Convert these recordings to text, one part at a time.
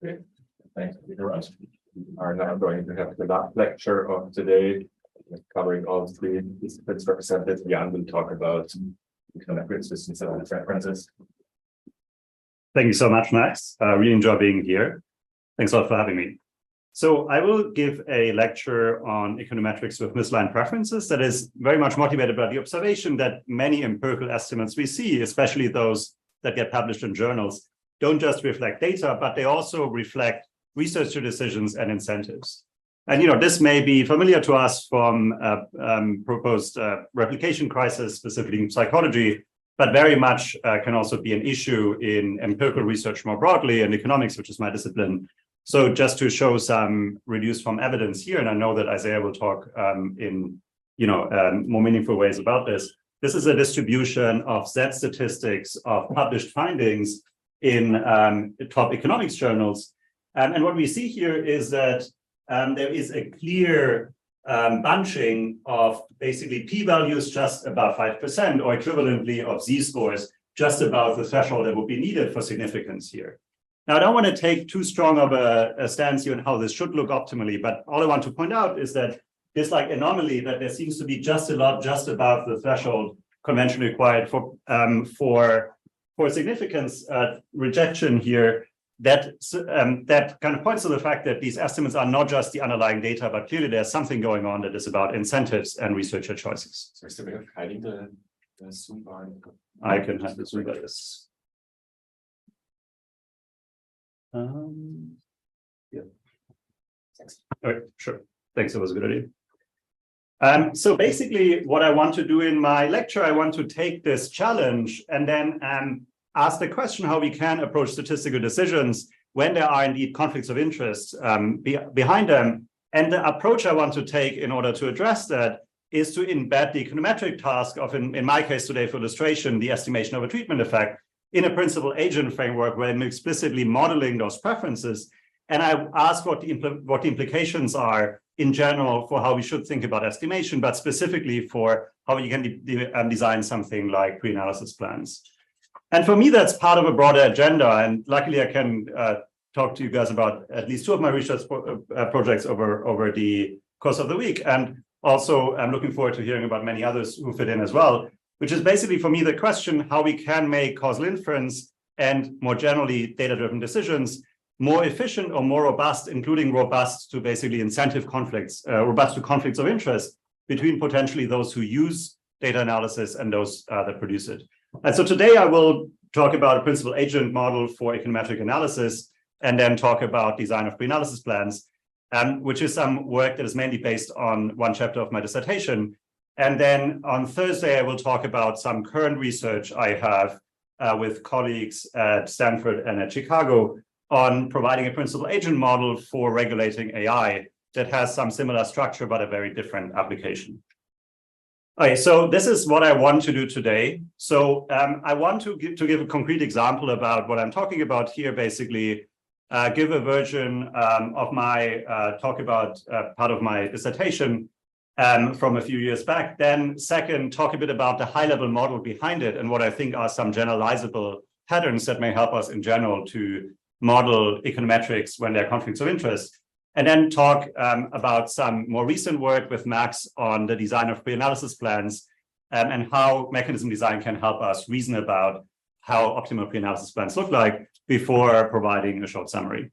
Great. Thanks, Peter. We are now going to have the last lecture of today, covering all three disciplines represented. Jann will talk about econometrics, misaligned preferences. Thank you so much, Max. I really enjoy being here. Thanks a lot for having me. So I will give a lecture on econometrics with misaligned preferences that is very much motivated by the observation that many empirical estimates we see, especially those that get published in journals, don't just reflect data, but they also reflect researcher decisions and incentives. And this may be familiar to us from proposed replication crisis, specifically in psychology, but very much can also be an issue in empirical research more broadly, and economics, which is my discipline. So just to show some reduced form evidence here, and I know that Isaiah will talk in more meaningful ways about this. This is a distribution of Z statistics of published findings in top economics journals. And what we see here is that there is a clear bunching of basically p-values just above 5%, or equivalently of z-scores just above the threshold that would be needed for significance here. Now, I don't want to take too strong of a stance here on how this should look optimally, but all I want to point out is that this anomaly that there seems to be just a lot just above the threshold conventionally required for significance rejection here, that kind of points to the fact that these estimates are not just the underlying data, but clearly there's something going on that is about incentives and researcher choices. So is there a way of hiding the zoom bar? I can have the zoom by this. Yeah. Thanks. All right, sure. Thanks, that was a good idea. So basically what I want to do in my lecture, I want to take this challenge and then ask the question how we can approach statistical decisions when there are indeed conflicts of interest behind them. And the approach I want to take in order to address that is to embed the econometric task of, in my case today for illustration, the estimation of a treatment effect in a principal agent framework where I'm explicitly modeling those preferences. And I ask what the implications are in general for how we should think about estimation, but specifically for how you can design something like pre-analysis plans. And for me, that's part of a broader agenda. And luckily, I can talk to you guys about at least two of my research projects over the course of the week. And also, I'm looking forward to hearing about many others who fit in as well, which is basically for me the question how we can make causal inference and more generally data-driven decisions more efficient or more robust, including robust to basically incentive conflicts, robust to conflicts of interest between potentially those who use data analysis and those that produce it. And so today I will talk about a principal agent model for econometric analysis, and then talk about design of pre-analysis plans, which is some work that is mainly based on one chapter of my dissertation. And then on Thursday, I will talk about some current research I have with colleagues at Stanford and at Chicago on providing a principal agent model for regulating AI that has some similar structure, but a very different application. Okay, so this is what I want to do today. So I want to give a concrete example about what I'm talking about here, basically give a version of my talk about part of my dissertation from a few years back. Then second, talk a bit about the high-level model behind it and what I think are some generalizable patterns that may help us in general to model econometrics when there are conflicts of interest. And then talk about some more recent work with Max on the design of pre-analysis plans and how mechanism design can help us reason about how optimal pre-analysis plans look like before providing a short summary.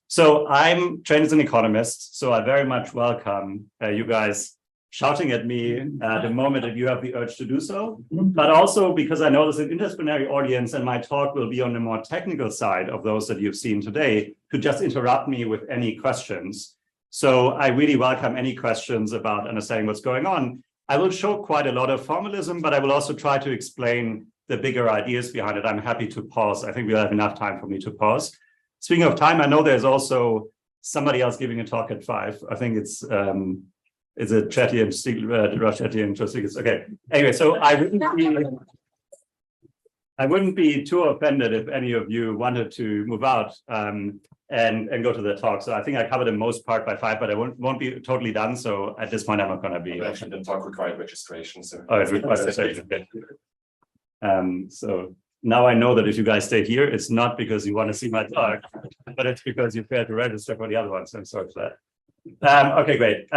So I'm trained as an economist, so I very much welcome you guys shouting at me the moment that you have the urge to do so, but also because I know there's an interdisciplinary audience and my talk will be on the more technical side of those that you've seen today, to just interrupt me with any questions. So I really welcome any questions about understanding what's going on. I will show quite a lot of formalism, but I will also try to explain the bigger ideas behind it. I'm happy to pause. I think we'll have enough time for me to pause. Speaking of time, I know there's also somebody else giving a talk at 5. I think it's a Chetty and Chetty and Stiglitz. Okay. Anyway, so I wouldn't be too offended if any of you wanted to move out and go to the talk. So I think I covered the most part by 5, but I won't be totally done. So at this point, I'm not going to be. Actually, the talk required registration. So it requires registration. So now I know that if you guys stay here, it's not because you want to see my talk, but it's because you failed to register for the other ones. I'm sorry for that. Okay, great.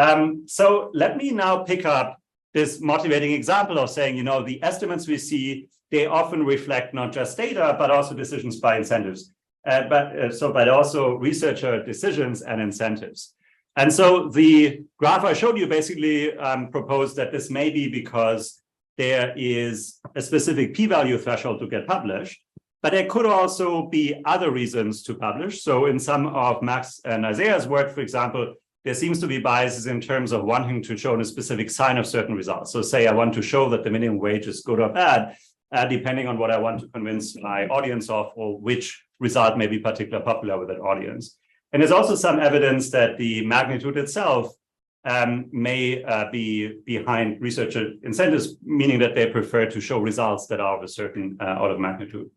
So let me now pick up this motivating example of saying, the estimates we see, they often reflect not just data, but also decisions by incentives, but also researcher decisions and incentives. And so the graph I showed you basically proposed that this may be because there is a specific p-value threshold to get published, but there could also be other reasons to publish. So in some of Max and Isaiah's work, for example, there seems to be biases in terms of wanting to show a specific sign of certain results. So say I want to show that the minimum wage is good or bad, depending on what I want to convince my audience of, or which result may be particularly popular with that audience. And there's also some evidence that the magnitude itself may be behind researcher incentives, meaning that they prefer to show results that are of a certain order of magnitude.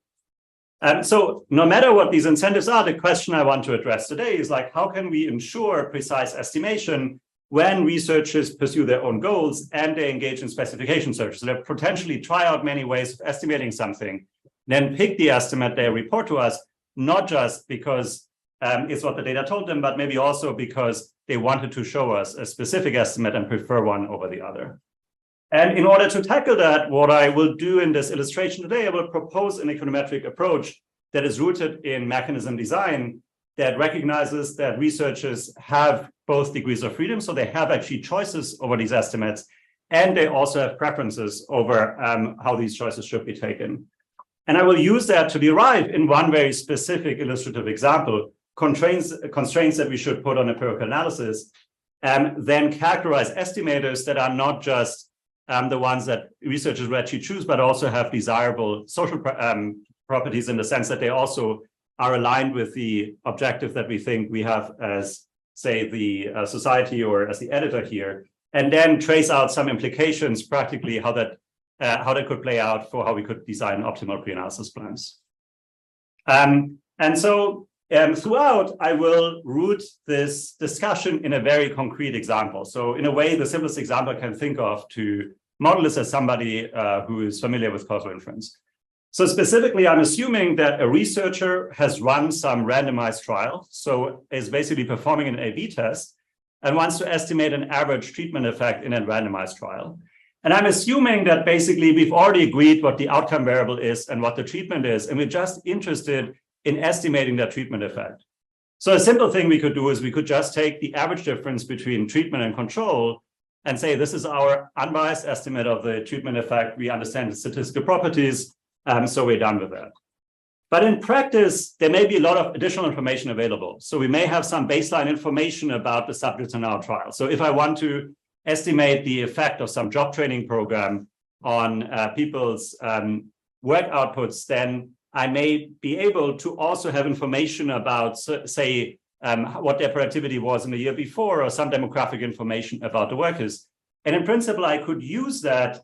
So no matter what these incentives are, the question I want to address today is how can we ensure precise estimation when researchers pursue their own goals and they engage in specification searches? So they potentially try out many ways of estimating something, then pick the estimate they report to us, not just because it's what the data told them, but maybe also because they wanted to show us a specific estimate and prefer one over the other. And in order to tackle that, what I will do in this illustration today, I will propose an econometric approach that is rooted in mechanism design that recognizes that researchers have both degrees of freedom, so they have actually choices over these estimates, and they also have preferences over how these choices should be taken. And I will use that to derive in one very specific illustrative example constraints that we should put on empirical analysis, and then characterize estimators that are not just the ones that researchers will actually choose, but also have desirable social properties in the sense that they also are aligned with the objective that we think we have as, say, the society or as the editor here, and then trace out some implications practically how that could play out for how we could design optimal pre-analysis plans. And so throughout, I will root this discussion in a very concrete example. So in a way, the simplest example I can think of to model this as somebody who is familiar with causal inference. So specifically, I'm assuming that a researcher has run some randomized trial, so is basically performing an A/B test and wants to estimate an average treatment effect in a randomized trial. And I'm assuming that basically we've already agreed what the outcome variable is and what the treatment is, and we're just interested in estimating that treatment effect. So a simple thing we could do is we could just take the average difference between treatment and control and say, this is our unbiased estimate of the treatment effect. We understand the statistical properties, so we're done with that. But in practice, there may be a lot of additional information available. So we may have some baseline information about the subjects in our trial. So if I want to estimate the effect of some job training program on people's work outputs, then I may be able to also have information about, say, what their productivity was in the year before, or some demographic information about the workers. And in principle, I could use that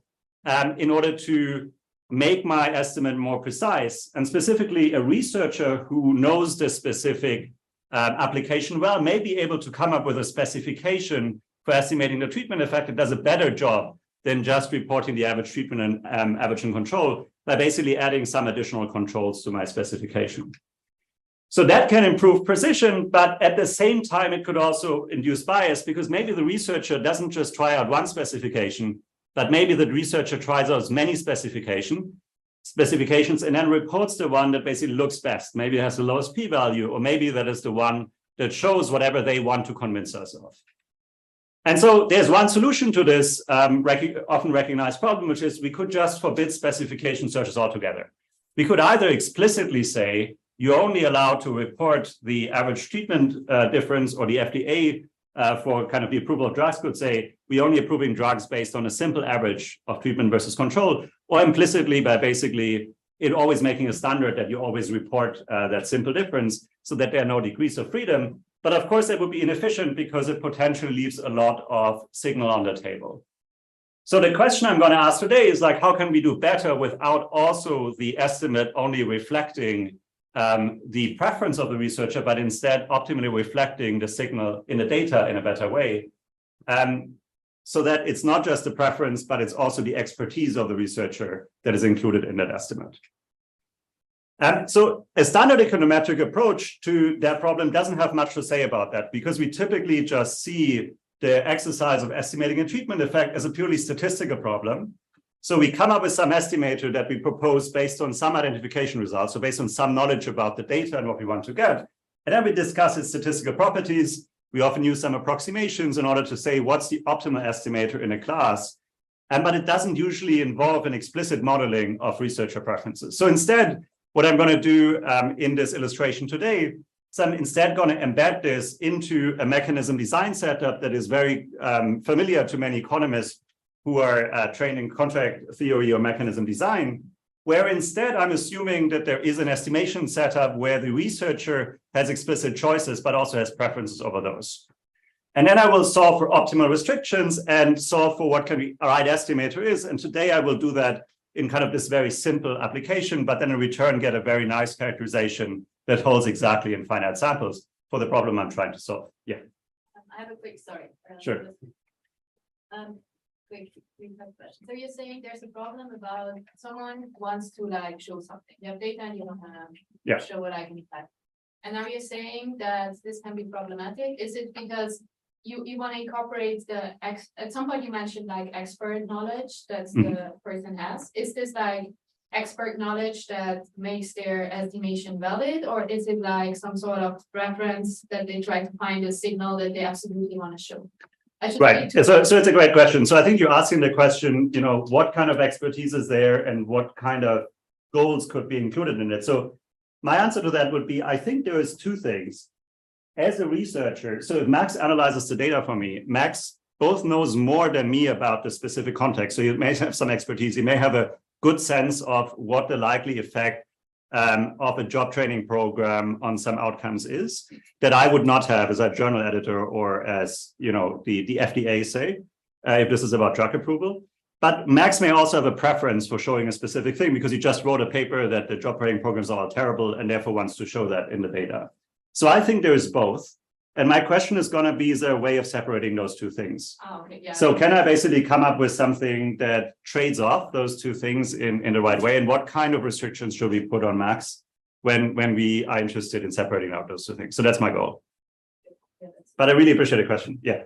in order to make my estimate more precise. And specifically, a researcher who knows the specific application well may be able to come up with a specification for estimating the treatment effect that does a better job than just reporting the average treatment and average and control by basically adding some additional controls to my specification. So that can improve precision, but at the same time, it could also induce bias because maybe the researcher doesn't just try out one specification, but maybe the researcher tries out many specifications and then reports the one that basically looks best. Maybe it has the lowest p-value, or maybe that is the one that shows whatever they want to convince us of. And so there's one solution to this often recognized problem, which is we could just forbid specification searches altogether. We could either explicitly say, you're only allowed to report the average treatment difference, or the FDA for kind of the approval of drugs could say, we're only approving drugs based on a simple average of treatment versus control, or implicitly by basically it always making a standard that you always report that simple difference so that there are no degrees of freedom. But of course, that would be inefficient because it potentially leaves a lot of signal on the table. So the question I'm going to ask today is how can we do better without also the estimate only reflecting the preference of the researcher, but instead optimally reflecting the signal in the data in a better way, so that it's not just the preference, but it's also the expertise of the researcher that is included in that estimate. So a standard econometric approach to that problem doesn't have much to say about that, because we typically just see the exercise of estimating a treatment effect as a purely statistical problem. So we come up with some estimator that we propose based on some identification results, so based on some knowledge about the data and what we want to get. And then we discuss its statistical properties. We often use some approximations in order to say what's the optimal estimator in a class. But it doesn't usually involve an explicit modeling of researcher preferences. So instead, what I'm going to do in this illustration today, so I'm instead going to embed this into a mechanism design setup that is very familiar to many economists who are trained in contract theory or mechanism design, where instead I'm assuming that there is an estimation setup where the researcher has explicit choices, but also has preferences over those. And then I will solve for optimal restrictions and solve for what can be a right estimator is. And today I will do that in kind of this very simple application, but then in return get a very nice characterization that holds exactly in finite samples for the problem I'm trying to solve. Yeah. I have a quick, sorry. Sure. Quick question. So you're saying there's a problem about someone wants to like show something. You have data and you don't have show what I can type. And now you're saying that this can be problematic. Is it because you want to incorporate the at some point you mentioned like expert knowledge that the person has? Is this like expert knowledge that makes their estimation valid, or is it like some sort of reference that they try to find a signal that they absolutely want to show? Right. So it's a great question. So I think you're asking the question, you know, what kind of expertise is there and what kind of goals could be included in it? So my answer to that would be, I think there is two things. As a researcher, so if Max analyzes the data for me, Max both knows more than me about the specific context. So you may have some expertise. You may have a good sense of what the likely effect of a job training program on some outcomes is that I would not have as a journal editor or as, you know, the FDA say, if this is about drug approval. But Max may also have a preference for showing a specific thing because he just wrote a paper that the job training programs are all terrible and therefore wants to show that in the data. So I think there is both. And my question is going to be, is there a way of separating those two things? Oh, okay, yeah. So can I basically come up with something that trades off those two things in the right way? And what kind of restrictions should we put on Max when we are interested in separating out those two things? So that's my goal. But I really appreciate the question. Yeah.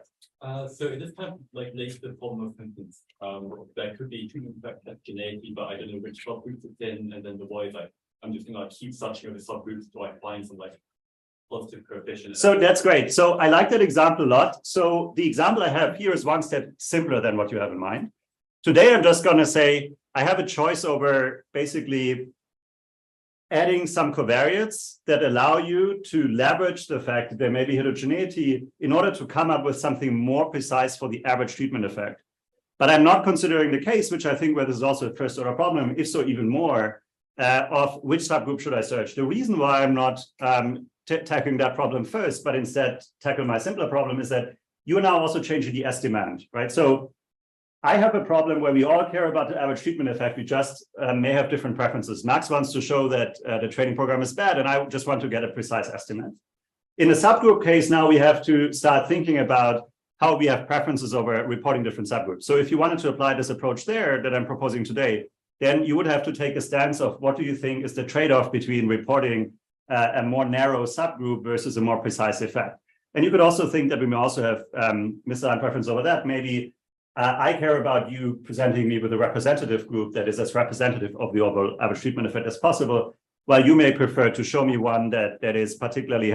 So in this kind of like later the problem of sentence, there could be treatment effect heterogeneity, but I don't know which subgroups it's in, and then the why is like I'm just gonna keep searching over subgroups to like find some like positive coefficient. So that's great. So I like that example a lot. So the example I have here is one step simpler than what you have in mind. Today I'm just gonna say I have a choice over basically adding some covariates that allow you to leverage the fact that there may be heterogeneity in order to come up with something more precise for the average treatment effect. But I'm not considering the case, which I think where this is also a first order problem, if so even more, of which subgroup should I search. The reason why I'm not tackling that problem first, but instead tackle my simpler problem is that you are now also changing the estimand, right? So I have a problem where we all care about the average treatment effect. We just may have different preferences. Max wants to show that the training program is bad, and I just want to get a precise estimate. In the subgroup case, now we have to start thinking about how we have preferences over reporting different subgroups. So if you wanted to apply this approach there that I'm proposing today, then you would have to take a stance of what do you think is the trade-off between reporting a more narrow subgroup versus a more precise effect. And you could also think that we may also have misaligned preference over that. Maybe I care about you presenting me with a representative group that is as representative of the overall average treatment effect as possible, while you may prefer to show me one that has a particularly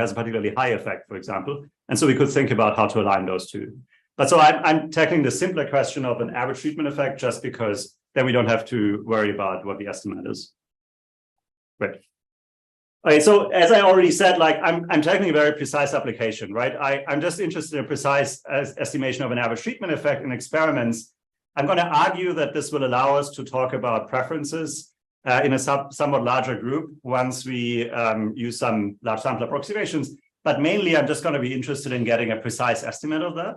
high effect, for example. And so we could think about how to align those two. But so I'm tackling the simpler question of an average treatment effect just because then we don't have to worry about what the estimate is. Great. Okay, so as I already said, like I'm tackling a very precise application, right? I'm just interested in a precise estimation of an average treatment effect in experiments. I'm going to argue that this will allow us to talk about preferences in a somewhat larger group once we use some large sample approximations. But mainly, I'm just going to be interested in getting a precise estimate of that.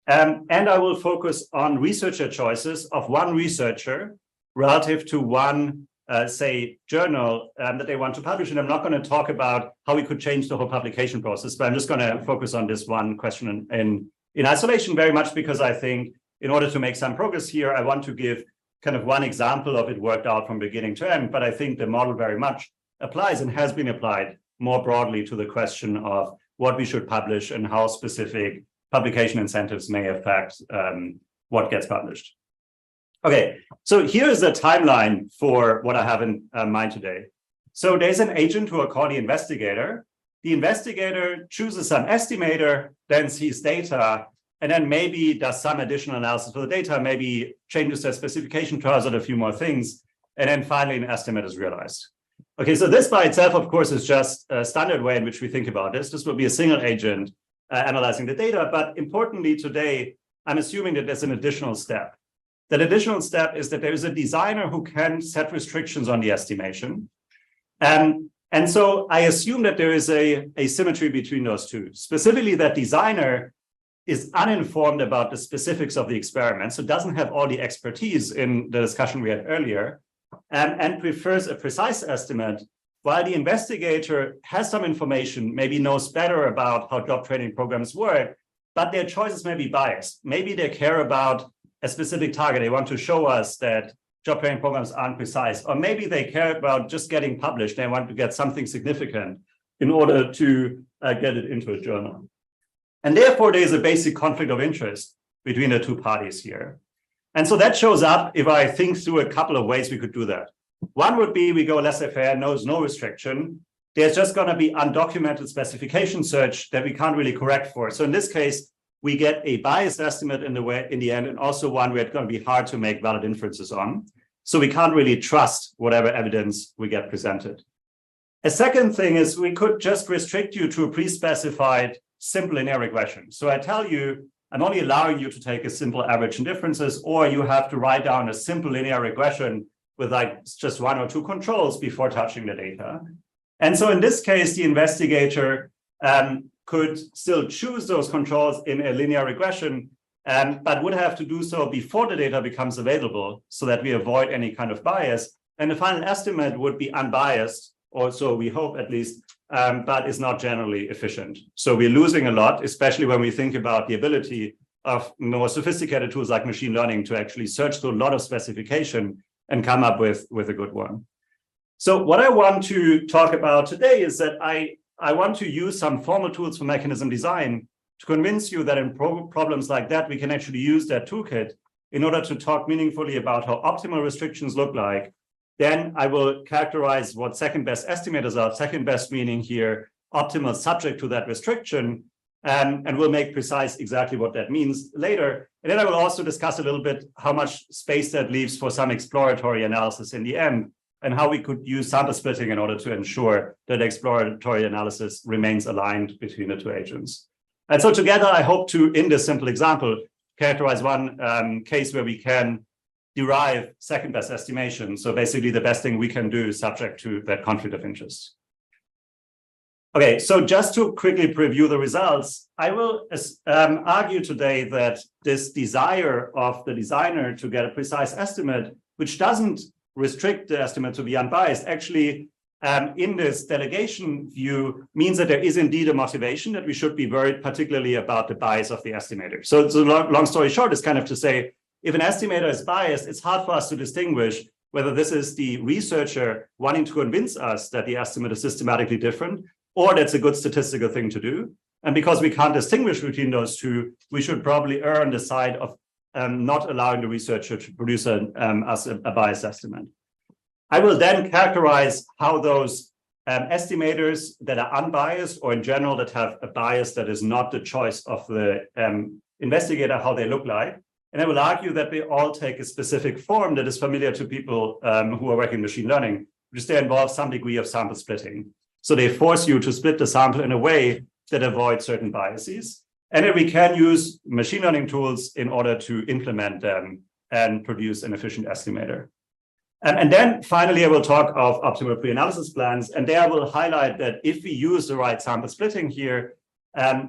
And I will focus on researcher choices of one researcher relative to one say journal that they want to publish, and I'm not going to talk about how we could change the whole publication process, but I'm just going to focus on this one question in isolation, very much because I think in order to make some progress here, I want to give kind of one example of it worked out from beginning to end, but I think the model very much applies and has been applied more broadly to the question of what we should publish and how specific publication incentives may affect what gets published. Okay, so here is the timeline for what I have in mind today. So there's an agent who I call the investigator. The investigator chooses some estimator, then sees data, and then maybe does some additional analysis for the data, maybe changes their specification, tries out a few more things, and then finally an estimate is realized. Okay, so this by itself, of course, is just a standard way in which we think about this. This will be a single agent analyzing the data, but importantly today, I'm assuming that there's an additional step. That additional step is that there is a designer who can set restrictions on the estimation. And so I assume that there is a symmetry between those two. Specifically, that designer is uninformed about the specifics of the experiment, so doesn't have all the expertise in the discussion we had earlier, and prefers a precise estimate, while the investigator has some information, maybe knows better about how job training programs work, but their choices may be biased. Maybe they care about a specific target. They want to show us that job training programs aren't precise, or maybe they care about just getting published. They want to get something significant in order to get it into a journal. And therefore, there is a basic conflict of interest between the two parties here. And so that shows up if I think through a couple of ways we could do that. One would be we go laissez-faire, no restriction. There's just going to be undocumented specification search that we can't really correct for. So in this case, we get a biased estimate in the end, and also one where it's going to be hard to make valid inferences on. So we can't really trust whatever evidence we get presented. A second thing is we could just restrict you to a pre-specified simple linear regression. So I tell you, I'm only allowing you to take a simple average and differences, or you have to write down a simple linear regression with like just one or two controls before touching the data. And so in this case, the investigator could still choose those controls in a linear regression, but would have to do so before the data becomes available so that we avoid any kind of bias. And the final estimate would be unbiased, or so we hope at least, but is not generally efficient. So we're losing a lot, especially when we think about the ability of more sophisticated tools like machine learning to actually search through a lot of specification and come up with a good one. So what I want to talk about today is that I want to use some formal tools for mechanism design to convince you that in problems like that, we can actually use that toolkit in order to talk meaningfully about how optimal restrictions look like. Then I will characterize what second best estimators are, second best meaning here, optimal subject to that restriction, and we'll make precise exactly what that means later. And then I will also discuss a little bit how much space that leaves for some exploratory analysis in the end, and how we could use sample splitting in order to ensure that exploratory analysis remains aligned between the two agents. And so together, I hope to, in this simple example, characterize one case where we can derive second best estimation. So basically the best thing we can do subject to that conflict of interest. Okay, so just to quickly preview the results, I will argue today that this desire of the designer to get a precise estimate, which doesn't restrict the estimate to be unbiased, actually in this delegation view means that there is indeed a motivation that we should be worried particularly about the bias of the estimator. So long story short is kind of to say, if an estimator is biased, it's hard for us to distinguish whether this is the researcher wanting to convince us that the estimate is systematically different, or that's a good statistical thing to do. And because we can't distinguish between those two, we should probably err on the side of not allowing the researcher to produce a biased estimate. I will then characterize how those estimators that are unbiased, or in general that have a bias that is not the choice of the investigator, how they look like. And I will argue that they all take a specific form that is familiar to people who are working in machine learning, which is they involve some degree of sample splitting. So they force you to split the sample in a way that avoids certain biases. And then we can use machine learning tools in order to implement them and produce an efficient estimator. And then finally, I will talk of optimal pre-analysis plans. And there I will highlight that if we use the right sample splitting here,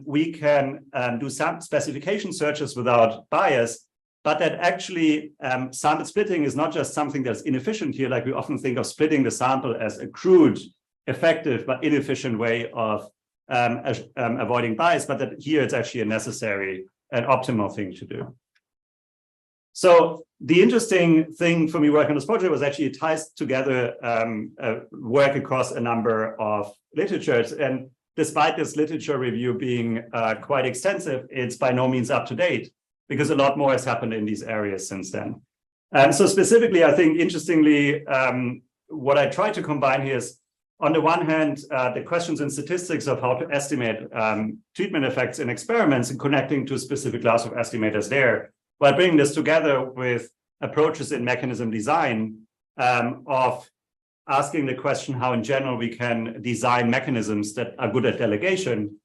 we can do some specification searches without bias, but that actually sample splitting is not just something that's inefficient here, like we often think of splitting the sample as a crude, effective, but inefficient way of avoiding bias, but that here it's actually a necessary and optimal thing to do. So the interesting thing for me working on this project was actually it ties together work across a number of literatures. And despite this literature review being quite extensive, it's by no means up to date because a lot more has happened in these areas since then. So specifically, I think, interestingly, what I try to combine here is, on the one hand, the questions in statistics of how to estimate treatment effects in experiments and connecting to a specific class of estimators there, while bringing this together with approaches in mechanism design of asking the question how in general we can design mechanisms that are good at delegation,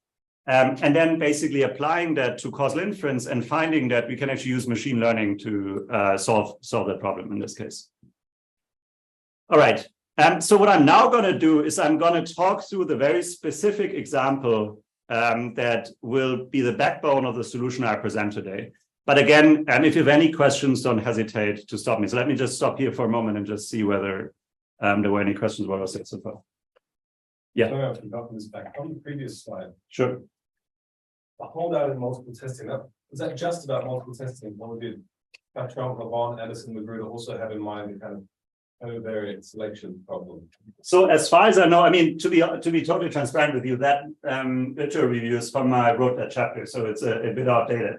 and then basically applying that to causal inference and finding that we can actually use machine learning to solve that problem in this case. All right. So what I'm now going to do is I'm going to talk through the very specific example that will be the backbone of the solution I present today. But again, if you have any questions, don't hesitate to stop me. So let me just stop here for a moment and just see whether there were any questions what I said so far. Yeah. Sorry, I've forgotten this back on the previous slide. Sure. The holdout in multiple testing. Was that just about multiple testing? Or did Patron, Lavon, Edison, Magruder also have in mind the kind of covariate selection problem? So as far as I know, I mean, to be totally transparent with you, that literature review is from I wrote that chapter, so it's a bit outdated.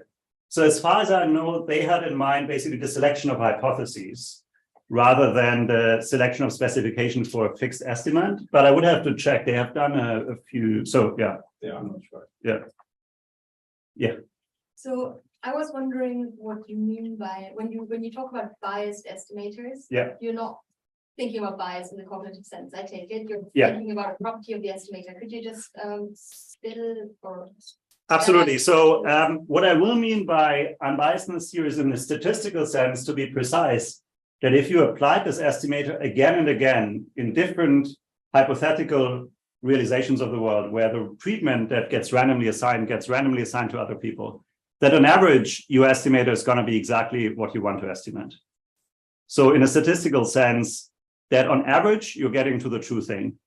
So as far as I know, they had in mind basically the selection of hypotheses rather than the selection of specification for a fixed estimate. But I would have to check. They have done a few. So yeah. Yeah, I'm not sure. Yeah. Yeah. So I was wondering what you mean by when you talk about biased estimators. Yeah. You're not thinking about bias in the cognitive sense. I take it. You're thinking about a property of the estimator. Could you just spill or? Absolutely. So what I will mean by unbiasedness here is in the statistical sense, to be precise, that if you applied this estimator again and again in different hypothetical realizations of the world where the treatment that gets randomly assigned to other people, that on average, your estimator is going to be exactly what you want to estimate. So in a statistical sense, that on average, you're getting to the true thing.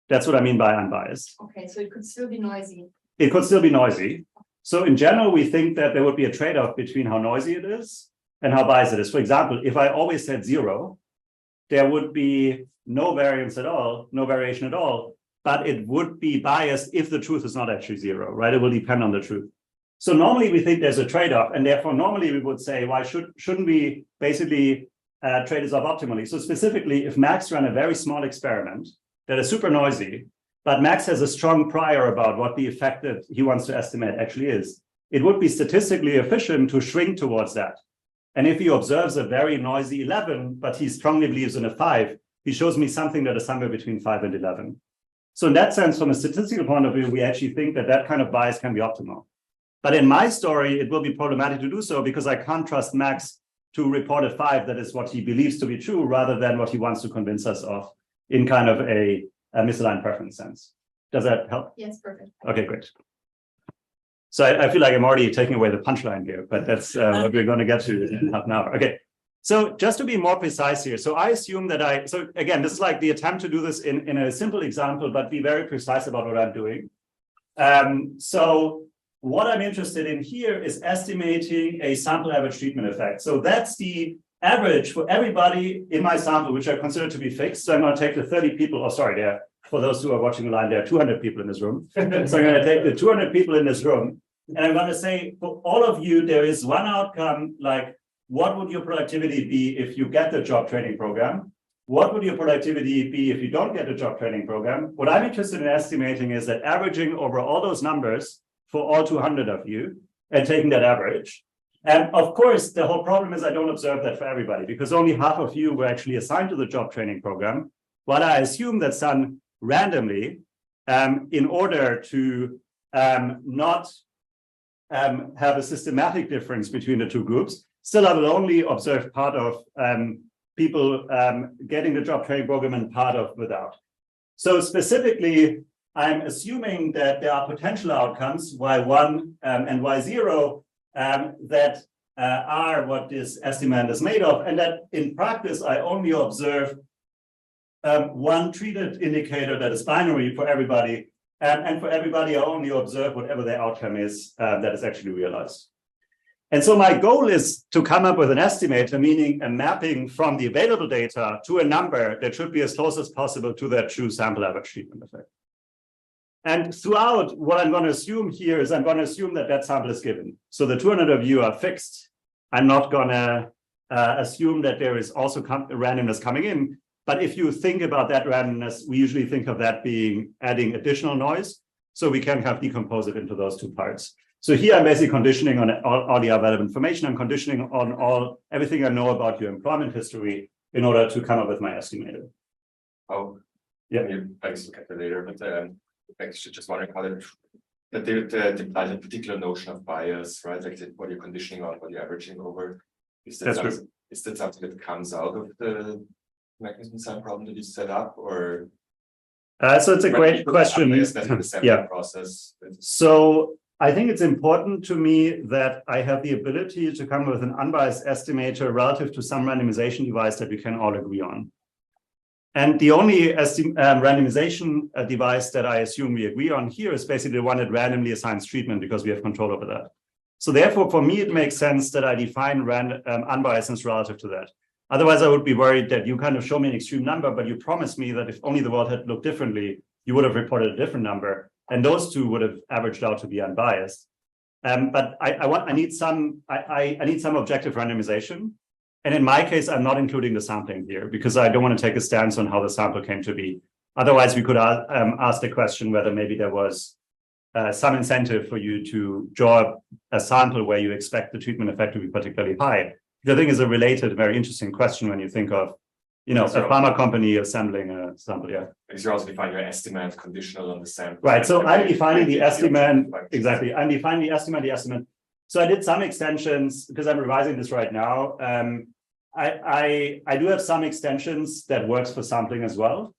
That's what I mean by unbiased. Okay, so it could still be noisy. It could still be noisy. So in general, we think that there would be a trade-off between how noisy it is and how biased it is. For example, if I always said 0, there would be no variance at all, no variation at all, but it would be biased if the truth is not actually 0, right? It will depend on the truth. So normally we think there's a trade-off, and therefore normally we would say, why shouldn't we basically trade this off optimally? So specifically, if Max ran a very small experiment that is super noisy, but Max has a strong prior about what the effect that he wants to estimate actually is, it would be statistically efficient to shrink towards that. And if he observes a very noisy 11, but he strongly believes in a 5, he shows me something that is somewhere between 5 and 11. So in that sense, from a statistical point of view, we actually think that that kind of bias can be optimal. But in my story, it will be problematic to do so because I can't trust Max to report a 5 that is what he believes to be true rather than what he wants to convince us of in kind of a misaligned preference sense. Does that help? Yes, perfect. Okay, great. So I feel like I'm already taking away the punchline here, but that's what we're going to get to in half an hour. Okay, so just to be more precise here. So I assume that so again, this is like the attempt to do this in a simple example, but be very precise about what I'm doing. So what I'm interested in here is estimating a sample average treatment effect. So that's the average for everybody in my sample, which I consider to be fixed. So I'm going to take the 30 people, for those who are watching live, there are 200 people in this room. So I'm going to take the 200 people in this room, and I'm going to say, for all of you, there is one outcome, like, what would your productivity be if you get the job training program? What would your productivity be if you don't get the job training program? What I'm interested in estimating is that averaging over all those numbers for all 200 of you and taking that average. And of course, the whole problem is I don't observe that for everybody because only half of you were actually assigned to the job training program. What I assume that's done randomly in order to not have a systematic difference between the two groups. Still, I will only observe part of people getting the job training program and part of without. So specifically, I'm assuming that there are potential outcomes, Y1 and Y0, that are what this estimate is made of, and that in practice, I only observe one treated indicator that is binary for everybody, and for everybody, I only observe whatever the outcome is that is actually realized. And so my goal is to come up with an estimator, meaning a mapping from the available data to a number that should be as close as possible to that true sample average treatment effect. And throughout, what I'm going to assume here is I'm going to assume that that sample is given. So the 200 of you are fixed. I'm not going to assume that there is also randomness coming in. But if you think about that randomness, we usually think of that being adding additional noise. So we can decompose it into those two parts. So here I'm basically conditioning on all the available information. I'm conditioning on everything I know about your employment history in order to come up with my estimator. Oh, yeah. I guess look at that later, but I just wondering how that implies a particular notion of bias, right? Like what you're conditioning on, what you're averaging over. Is that something that comes out of the mechanism design problem that you set up, or? So it's a great question. Yeah. Process. So I think it's important to me that I have the ability to come with an unbiased estimator relative to some randomization device that we can all agree on. And the only randomization device that I assume we agree on here is basically the one that randomly assigns treatment because we have control over that. So therefore, for me, it makes sense that I define unbiasedness relative to that. Otherwise, I would be worried that you kind of show me an extreme number, but you promise me that if only the world had looked differently, you would have reported a different number. And those two would have averaged out to be unbiased. But I need some objective randomization. And in my case, I'm not including the sampling here because I don't want to take a stance on how the sample came to be. Otherwise, we could ask the question whether maybe there was some incentive for you to draw a sample where you expect the treatment effect to be particularly high. Which I think is a related, very interesting question when you think of, a pharma company assembling a sample. Yeah. Because you're also defining your estimate conditional on the sample. Right. So I'm defining the estimate. Exactly. I'm defining the estimate. So I did some extensions because I'm revising this right now. I do have some extensions that works for sampling as well.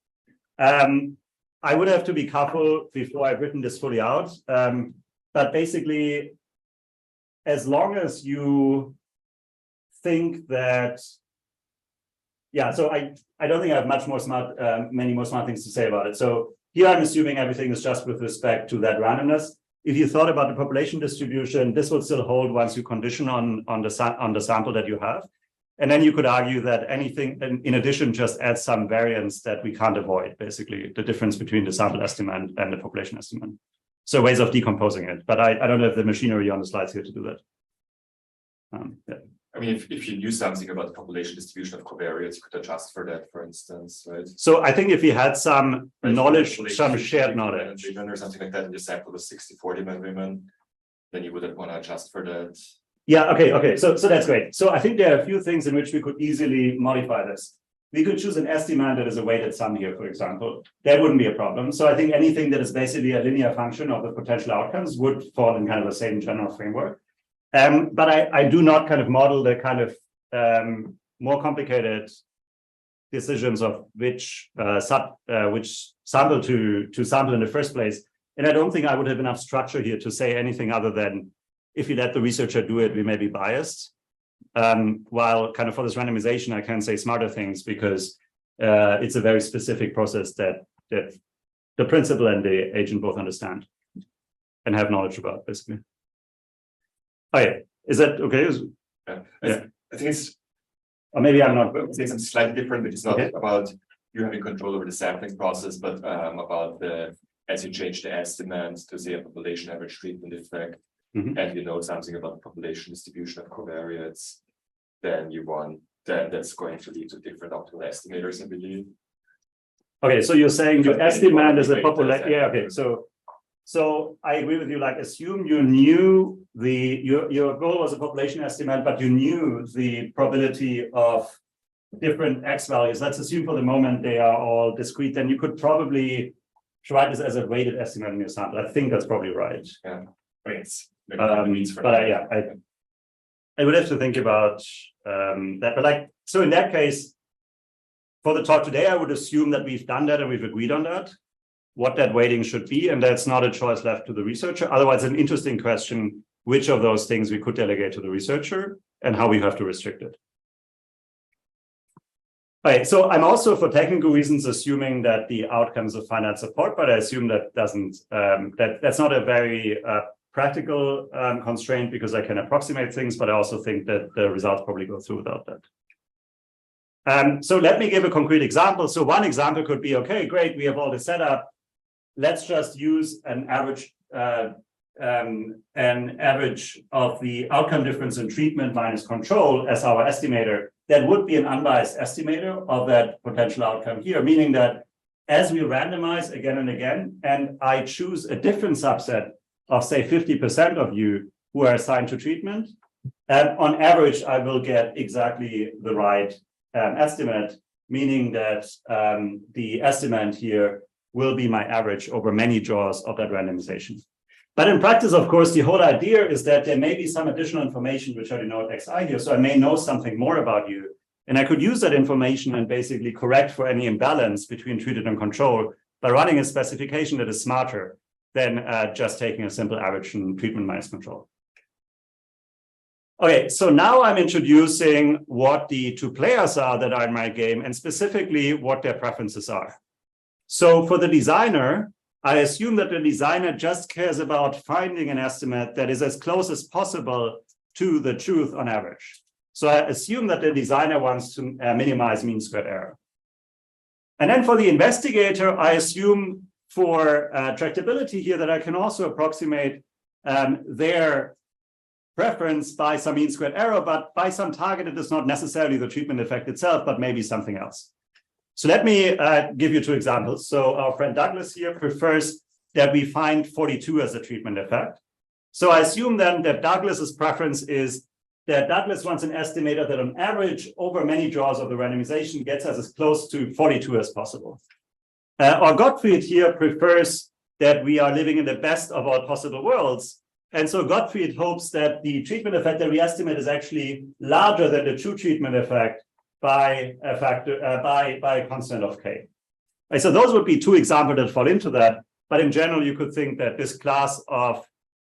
I would have to be careful before I've written this fully out. But basically, as long as you think that, so I don't think I have many more smart things to say about it. So here I'm assuming everything is just with respect to that randomness. If you thought about the population distribution, this will still hold once you condition on the sample that you have. And then you could argue that anything in addition just adds some variance that we can't avoid, basically, the difference between the sample estimate and the population estimate. So ways of decomposing it. But I don't have the machinery on the slides here to do that. I mean, if you knew something about the population distribution of covariates, you could adjust for that, for instance, right? So I think if you had some knowledge, some shared knowledge. Or something like that, and your sample was 60-40 men women, then you wouldn't want to adjust for that. Yeah, okay. So that's great. So I think there are a few things in which we could easily modify this. We could choose an estimate that is a weighted sum here, for example. That wouldn't be a problem. So I think anything that is basically a linear function of the potential outcomes would fall in kind of the same general framework. But I do not kind of model the kind of more complicated decisions of which sample to sample in the first place. And I don't think I would have enough structure here to say anything other than if you let the researcher do it, we may be biased. While kind of for this randomization, I can say smarter things because it's a very specific process that the principal and the agent both understand and have knowledge about, basically. Oh yeah, is that okay? I think it's, or maybe I'm not. It's slightly different, but it's not about you having control over the sampling process, but about as you change the estimates to say a population average treatment effect, and you know something about the population distribution of covariates, then that's going to lead to different optimal estimators, I believe. Okay, so you're saying your estimate is a population. Yeah, okay. So I agree with you, like assume you knew your goal was a population estimate, but you knew the probability of different X values. Let's assume for the moment they are all discrete, then you could probably write this as a weighted estimate in your sample. I think that's probably right. Yeah. But I would have to think about that. But so in that case, for the talk today, I would assume that we've done that and we've agreed on that, what that weighting should be, and that's not a choice left to the researcher. Otherwise, an interesting question, which of those things we could delegate to the researcher and how we have to restrict it. All right, so I'm also, for technical reasons, assuming that the outcomes of finite support, but I assume that doesn't, that's not a very practical constraint because I can approximate things, but I also think that the results probably go through without that. So let me give a concrete example. So one example could be, okay, great, we have all this set up. Let's just use an average of the outcome difference in treatment minus control as our estimator. That would be an unbiased estimator of that potential outcome here, meaning that as we randomize again and again, and I choose a different subset of, say, 50% of you who are assigned to treatment, and on average, I will get exactly the right estimate, meaning that the estimate here will be my average over many draws of that randomization. But in practice, of course, the whole idea is that there may be some additional information which I denote xi here. So I may know something more about you. And I could use that information and basically correct for any imbalance between treated and control by running a specification that is smarter than just taking a simple average in treatment minus control. Okay, so now I'm introducing what the two players are that are in my game and specifically what their preferences are. So for the designer, I assume that the designer just cares about finding an estimate that is as close as possible to the truth on average. So I assume that the designer wants to minimize mean squared error. And then for the investigator, I assume for tractability here that I can also approximate their preference by some mean squared error, but by some target, it is not necessarily the treatment effect itself, but maybe something else. So let me give you two examples. So our friend Douglas here prefers that we find 42 as a treatment effect. So I assume then that Douglas's preference is that Douglas wants an estimator that on average over many draws of the randomization gets us as close to 42 as possible. Or Gottfried here prefers that we are living in the best of all possible worlds. And so Gottfried hopes that the treatment effect that we estimate is actually larger than the true treatment effect by a factor, by a constant of k. Right, so those would be two examples that fall into that. But in general, you could think that this class of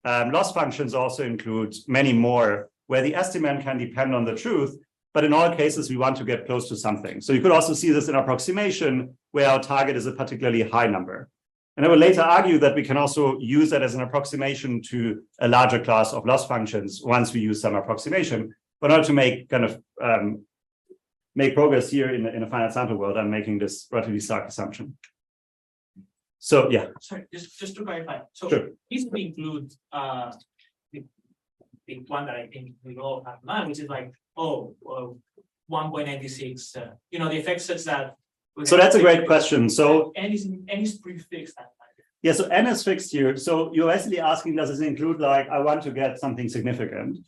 loss functions also includes many more where the estimate can depend on the truth. But in all cases, we want to get close to something. So you could also see this in approximation where our target is a particularly high number. And I will later argue that we can also use that as an approximation to a larger class of loss functions once we use some approximation. But in order to make kind of make progress here in a finite sample world, I'm making this relatively stark assumption. So yeah. Sorry, just to clarify. So sure. This would include the one that I think we all have in mind, which is like, 1.96, the effects such that. So that's a great question. So N is prefixed. Yeah, so N is fixed here. So you're basically asking, does this include like, I want to get something significant?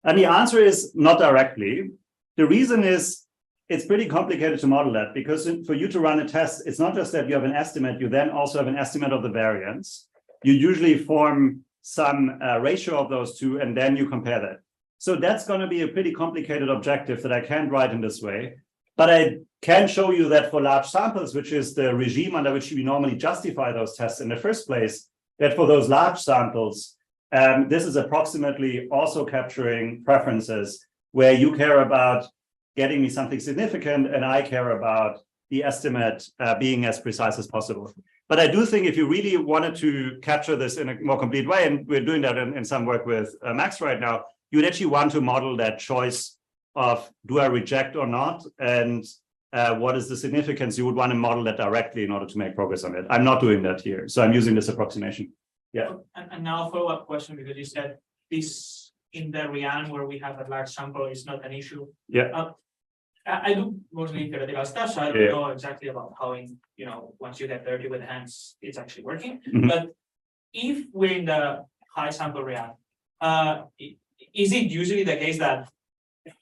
And the answer is not directly. The reason is it's pretty complicated to model that because for you to run a test, it's not just that you have an estimate, you then also have an estimate of the variance. You usually form some ratio of those two, and then you compare that. So that's going to be a pretty complicated objective that I can't write in this way. But I can show you that for large samples, which is the regime under which we normally justify those tests in the first place, that for those large samples, this is approximately also capturing preferences where you care about getting me something significant and I care about the estimate being as precise as possible. But I do think if you really wanted to capture this in a more complete way, and we're doing that in some work with Max right now, you would actually want to model that choice of do I reject or not, and what is the significance. You would want to model that directly in order to make progress on it. I'm not doing that here, so I'm using this approximation. Yeah. And now a follow-up question, because you said this in the Rian where we have a large sample is not an issue. Yeah. I do mostly theoretical stuff, so I don't know exactly about how once you get dirty with the hands, it's actually working. Mm-hmm. But if we're in the high sample Rian, is it usually the case that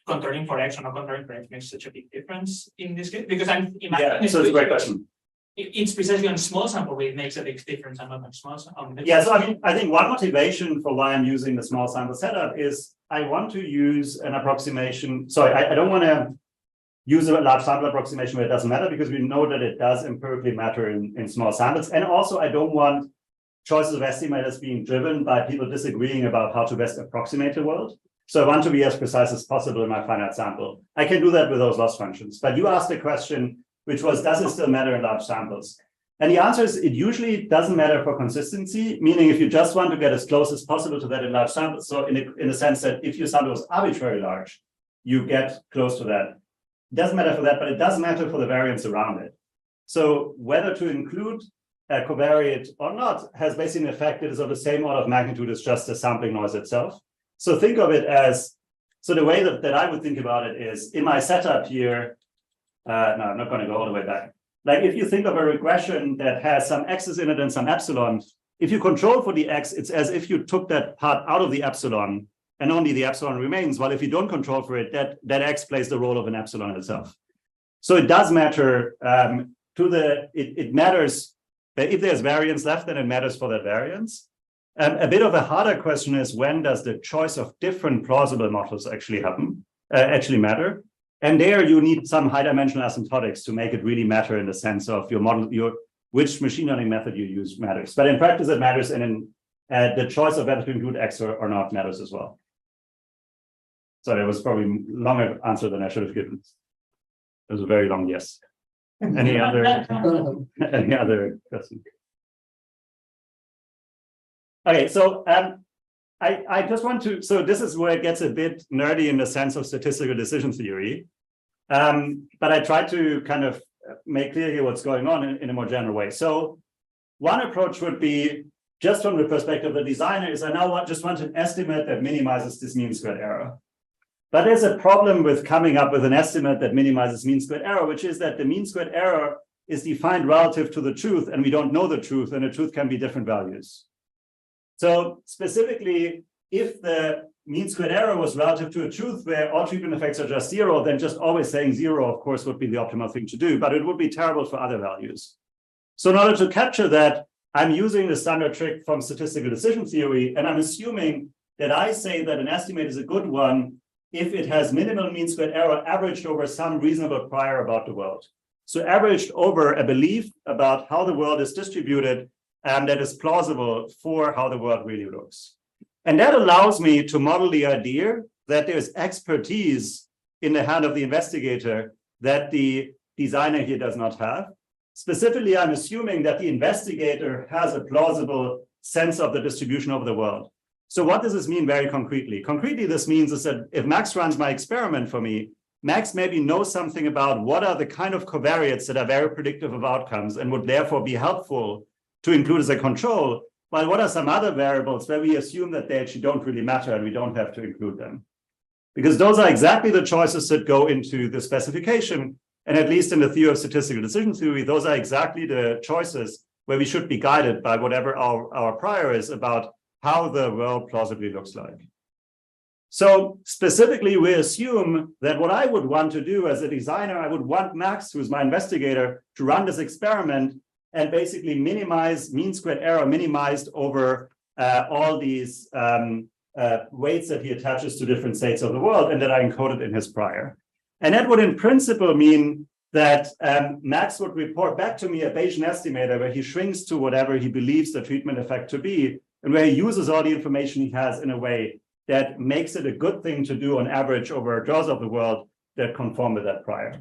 controlling for X or not controlling for X makes such a big difference in this case? Because I'm imagining so it's a great question. It's precisely on small sample where it makes a big difference and not on small sample. Yeah, so I think one motivation for why I'm using the small sample setup is I want to use an approximation. Sorry, I don't want to use a large sample approximation where it doesn't matter, because we know that it does empirically matter in small samples. And also I don't want choices of estimators being driven by people disagreeing about how to best approximate the world. So I want to be as precise as possible in my finite sample. I can do that with those loss functions. But you asked a question, which was, does it still matter in large samples? And the answer is it usually doesn't matter for consistency, meaning if you just want to get as close as possible to that in large samples. So in the sense that if your sample is arbitrarily large, you get close to that. It doesn't matter for that, but it does matter for the variance around it. So whether to include a covariate or not has basically an effect that is of the same order of magnitude as just the sampling noise itself. So think of it as, so the way that I would think about it is in my setup here, no, I'm not going to go all the way back. Like if you think of a regression that has some x's in it and some epsilon, if you control for the x, it's as if you took that part out of the epsilon and only the epsilon remains. While if you don't control for it, that x plays the role of an epsilon itself. So it does matter it matters that if there's variance left, then it matters for that variance. A bit of a harder question is when does the choice of different plausible models actually matter? And there you need some high dimensional asymptotics to make it really matter in the sense of your model, which machine learning method you use matters. But in practice, it matters, and in the choice of whether to include X or not matters as well. So it was probably a longer answer than I should have given. It was a very long yes. Any other questions? Okay, so I just want to, so this is where it gets a bit nerdy in the sense of statistical decision theory. But I try to kind of make clear here what's going on in a more general way. So one approach would be, just from the perspective of the designer, is I now just want an estimate that minimizes this mean squared error. But there's a problem with coming up with an estimate that minimizes mean squared error, which is that the mean squared error is defined relative to the truth, and we don't know the truth, and the truth can be different values. So specifically, if the mean squared error was relative to a truth where all treatment effects are just zero, then just always saying zero, of course, would be the optimal thing to do, but it would be terrible for other values. So in order to capture that, I'm using the standard trick from statistical decision theory, and I'm assuming that I say that an estimate is a good one if it has minimal mean squared error averaged over some reasonable prior about the world. So averaged over a belief about how the world is distributed and that is plausible for how the world really looks. And that allows me to model the idea that there's expertise in the hand of the investigator that the designer here does not have. Specifically, I'm assuming that the investigator has a plausible sense of the distribution of the world. So what does this mean very concretely? Concretely, this means is that if Max runs my experiment for me, Max maybe knows something about what are the kind of covariates that are very predictive of outcomes and would therefore be helpful to include as a control, while what are some other variables where we assume that they actually don't really matter and we don't have to include them. Because those are exactly the choices that go into the specification. And at least in the theory of statistical decision theory, those are exactly the choices where we should be guided by whatever our prior is about how the world plausibly looks like. So specifically, we assume that what I would want to do as a designer, I would want Max, who's my investigator, to run this experiment and basically minimize mean squared error minimized over all these weights that he attaches to different states of the world and that are encoded in his prior. And that would in principle mean that Max would report back to me a Bayesian estimator where he shrinks to whatever he believes the treatment effect to be, and where he uses all the information he has in a way that makes it a good thing to do on average over draws of the world that conform with that prior.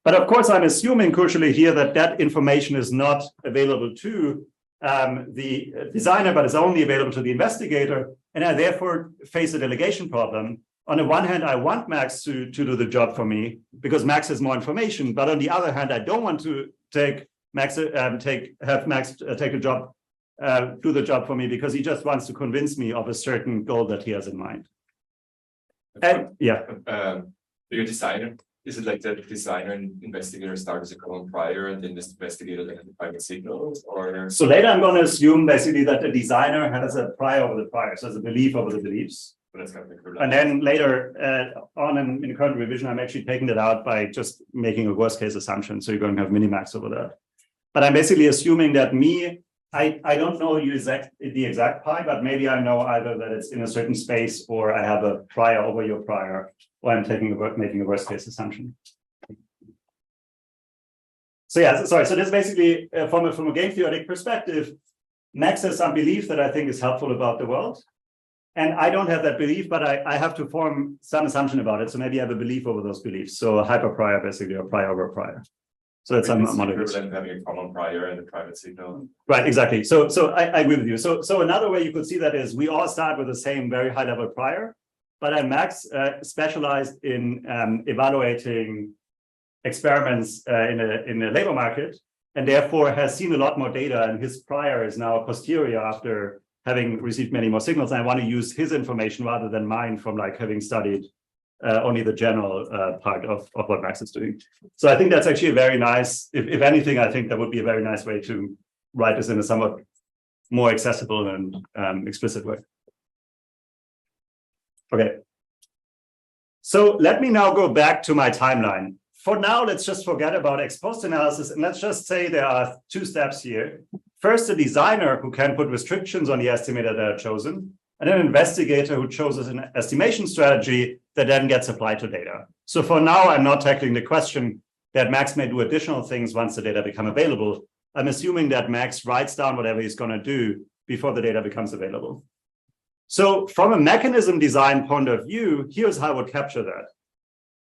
But of course, I'm assuming crucially here that that information is not available to the designer, but is only available to the investigator. And I therefore face a delegation problem. On the one hand, I want Max to do the job for me because Max has more information. But on the other hand, I don't want to have Max take a job, do the job for me because he just wants to convince me of a certain goal that he has in mind. And yeah. Your designer, is it like the designer and investigator start as a common prior and then this investigator like the private signals, or? So later I'm going to assume basically that the designer has a prior over the prior, so has a belief over the beliefs. But that's kind of and then later on in the current revision, I'm actually taking that out by just making a worst case assumption. So you're going to have minimax over that. But I'm basically assuming that I don't know the exact pi, but maybe I know either that it's in a certain space or I have a prior over your prior, or I'm making a worst case assumption. So yeah, sorry. So this basically from a game theoretic perspective, Max has some belief that I think is helpful about the world. And I don't have that belief, but I have to form some assumption about it. So maybe I have a belief over those beliefs. So a hyper prior basically, or prior over prior. So that's It's modeling. equivalent to having a common prior and a private signal. Right, exactly. So I agree with you. So another way you could see that is we all start with the same very high level prior, but Max specialized in evaluating experiments in the labor market, and therefore has seen a lot more data, and his prior is now posterior after having received many more signals. And I want to use his information rather than mine from like having studied only the general part of what Max is doing. So I think that's actually a very nice, if anything, I think that would be a very nice way to write this in a somewhat more accessible and explicit way. Okay. So let me now go back to my timeline. For now, let's just forget about ex post analysis, and let's just say there are two steps here. First, a designer who can put restrictions on the estimator that are chosen, and an investigator who chooses an estimation strategy that then gets applied to data. So for now, I'm not tackling the question that Max may do additional things once the data become available. I'm assuming that Max writes down whatever he's going to do before the data becomes available. So from a mechanism design point of view, here's how I would capture that.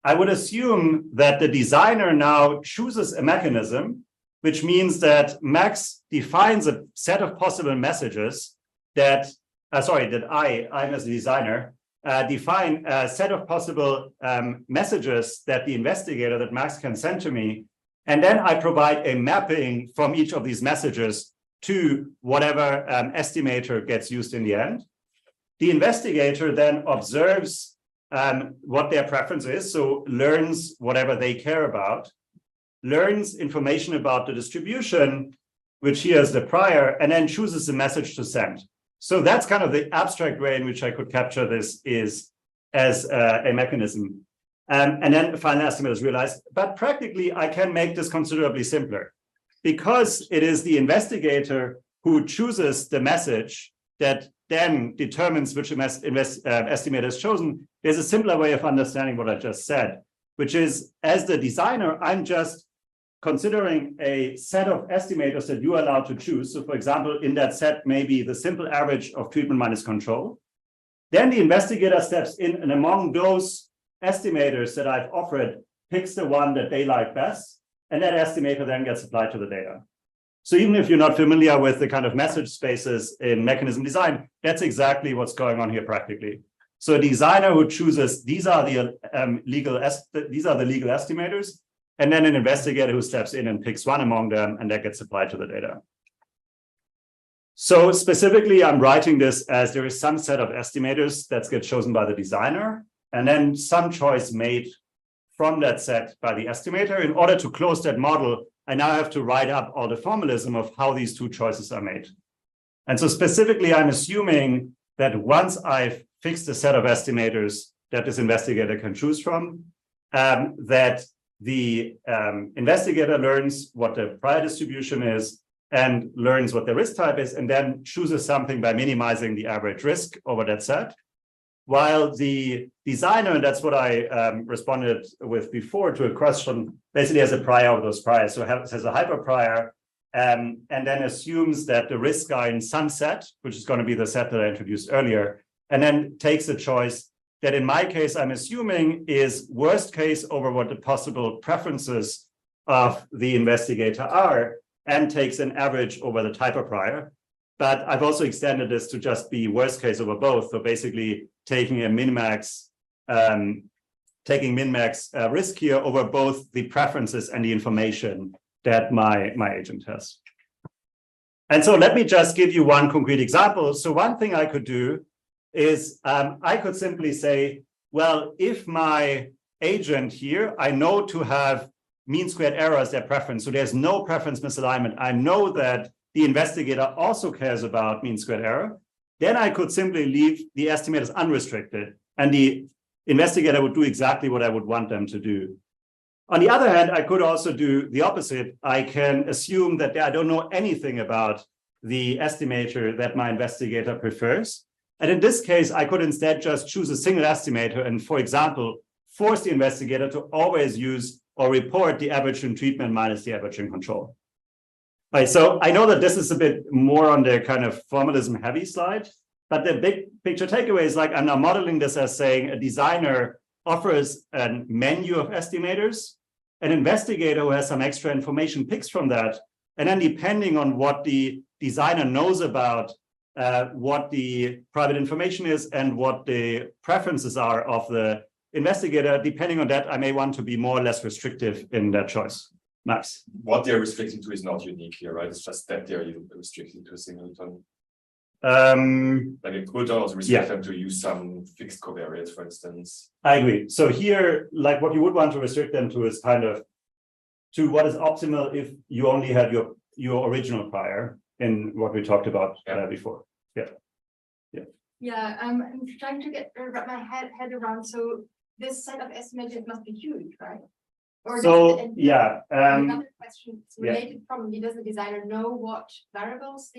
I would assume that the designer now chooses a mechanism, which means that Max defines a set of possible messages that, that I'm as a designer, define a set of possible messages that the investigator, that Max can send to me. And then I provide a mapping from each of these messages to whatever estimator gets used in the end. The investigator then observes what their preference is, so learns whatever they care about, learns information about the distribution, which here is the prior, and then chooses the message to send. So that's kind of the abstract way in which I could capture this is as a mechanism. And then the final estimate is realized. But practically, I can make this considerably simpler because it is the investigator who chooses the message that then determines which estimator is chosen. There's a simpler way of understanding what I just said, which is as the designer, I'm just considering a set of estimators that you are allowed to choose. So for example, in that set, maybe the simple average of treatment minus control. Then the investigator steps in and among those estimators that I've offered, picks the one that they like best, and that estimator then gets applied to the data. So even if you're not familiar with the kind of message spaces in mechanism design, that's exactly what's going on here practically. So a designer who chooses these are the legal estimators, and then an investigator who steps in and picks one among them, and that gets applied to the data. So specifically, I'm writing this as there is some set of estimators that gets chosen by the designer, and then some choice made from that set by the estimator. In order to close that model, I now have to write up all the formalism of how these two choices are made. And so specifically, I'm assuming that once I've fixed a set of estimators that this investigator can choose from, that the investigator learns what the prior distribution is and learns what the risk type is, and then chooses something by minimizing the average risk over that set. While the designer, and that's what I responded with before to a question, basically has a prior of those priors. So has a hyper prior and then assumes that the risks are in some set, which is going to be the set that I introduced earlier, and then takes a choice that in my case, I'm assuming is worst case over what the possible preferences of the investigator are, and takes an average over the type of prior. But I've also extended this to just be worst case over both. So basically taking a min-max, risk here over both the preferences and the information that my agent has. And so let me just give you one concrete example. So one thing I could do is I could simply say, well, if my agent here, I know to have mean squared error as their preference, so there's no preference misalignment. I know that the investigator also cares about mean squared error, then I could simply leave the estimators unrestricted, and the investigator would do exactly what I would want them to do. On the other hand, I could also do the opposite. I can assume that I don't know anything about the estimator that my investigator prefers. And in this case, I could instead just choose a single estimator and, for example, force the investigator to always use or report the average in treatment minus the average in control. Right, so I know that this is a bit more on the kind of formalism heavy slide, but the big picture takeaway is like I'm now modeling this as saying a designer offers a menu of estimators an investigator who has some extra information picks from that. And then depending on what the designer knows about what the private information is and what the preferences are of the investigator, depending on that, I may want to be more or less restrictive in that choice. Max. What they're restricting to is not unique here, right? It's just that they're restricting to a singleton. Like it could also restrict them to use some fixed covariates, for instance. I agree. So here, like what you would want to restrict them to is kind of to what is optimal if you only had your original prior in what we talked about before. Yeah, I'm trying to wrap my head around. So this set of estimators must be huge, right? Or another question, it's related probably, does the designer know what variables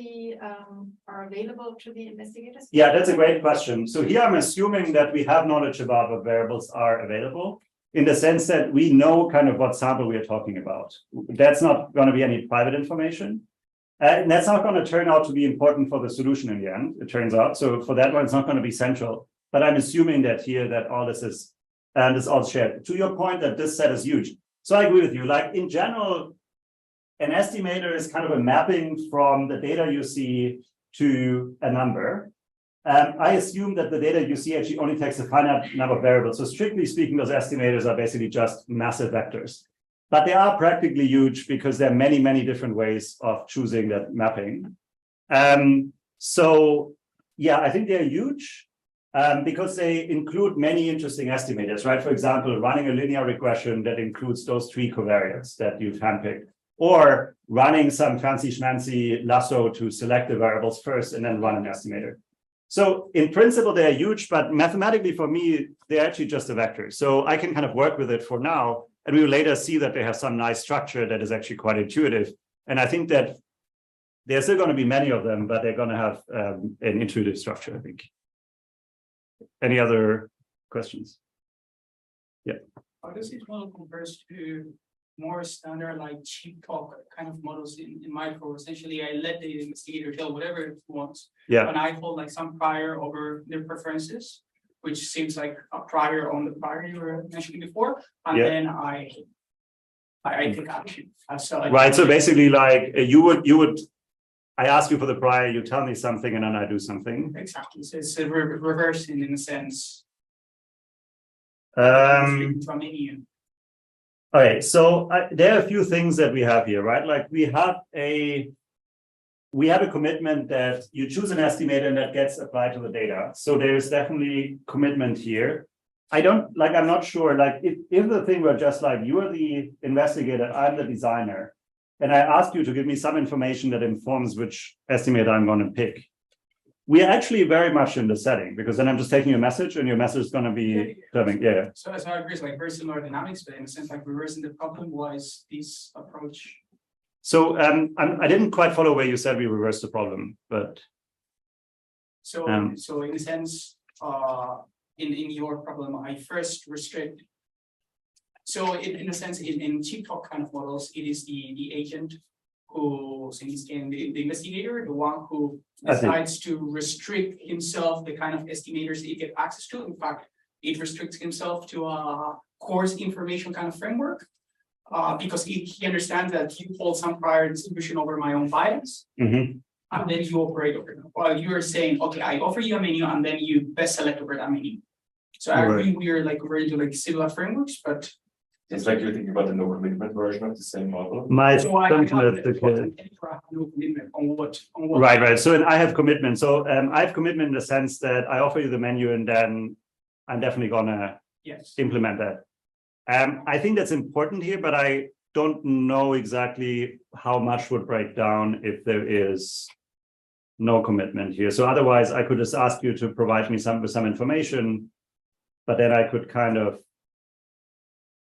are available to the investigators? Yeah, that's a great question. So here I'm assuming that we have knowledge about what variables are available in the sense that we know kind of what sample we are talking about. That's not going to be any private information. And that's not going to turn out to be important for the solution in the end, it turns out. So for that one, it's not going to be central. But I'm assuming that here that all this is and it's all shared. To your point that this set is huge. So I agree with you. Like in general, an estimator is kind of a mapping from the data you see to a number. I assume that the data you see actually only takes a finite number of variables. So strictly speaking, those estimators are basically just massive vectors. But they are practically huge because there are many, many different ways of choosing that mapping. So yeah, I think they're huge. Because they include many interesting estimators, right? For example, running a linear regression that includes those 3 covariates that you've handpicked, or running some fancy schmancy lasso to select the variables first and then run an estimator. So in principle, they're huge, but mathematically for me, they're actually just a vector. So I can kind of work with it for now, and we will later see that they have some nice structure that is actually quite intuitive. And I think that there's still going to be many of them, but they're going to have an intuitive structure, I think. Any other questions? Yeah. How does this model compares to more standard like cheap talk kind of models in micro? Essentially, I let the investigator tell whatever it wants. Yeah. And I hold like some prior over their preferences, which seems like a prior on the prior you were mentioning before. And then I take action. Right. So basically, like you would. I ask you for the prior, you tell me something, and then I do something. Exactly. So it's a reversing in a sense. Okay, so there are a few things that we have here, right? Like we have a commitment that you choose an estimator and that gets applied to the data. So there's definitely commitment here. I'm not sure, like if the thing were just like, you are the investigator, I'm the designer, and I ask you to give me some information that informs which estimator I'm going to pick. We are actually very much in the setting because then I'm just taking a message and your message is going to be serving. Yeah. So as I agree, it's like very similar dynamics, but in a sense, like reversing the problem was this approach. So I didn't quite follow where you said we reversed the problem, but. So in a sense, in your problem, I first restrict. So in a sense, in cheap talk kind of models, it is the agent who, in this case, the investigator, the one who decides to restrict himself the kind of estimators that he get access to. In fact, it restricts himself to a coarse information kind of framework because he understands that you hold some prior distribution over my own bias. Mm-hmm. And then you operate over them. While you are saying, okay, I offer you a menu and then you best select over that menu. So I agree we are like referring to like similar frameworks, but it's like you're thinking about the no commitment version of the same model. My so I assumption have is the case. no commitment on what Right. So I have commitment. So I have commitment in the sense that I offer you the menu and then I'm definitely gonna implement that. I think that's important here, but I don't know exactly how much would break down if there is no commitment here. So otherwise I could just ask you to provide me with some information, but then I could kind of.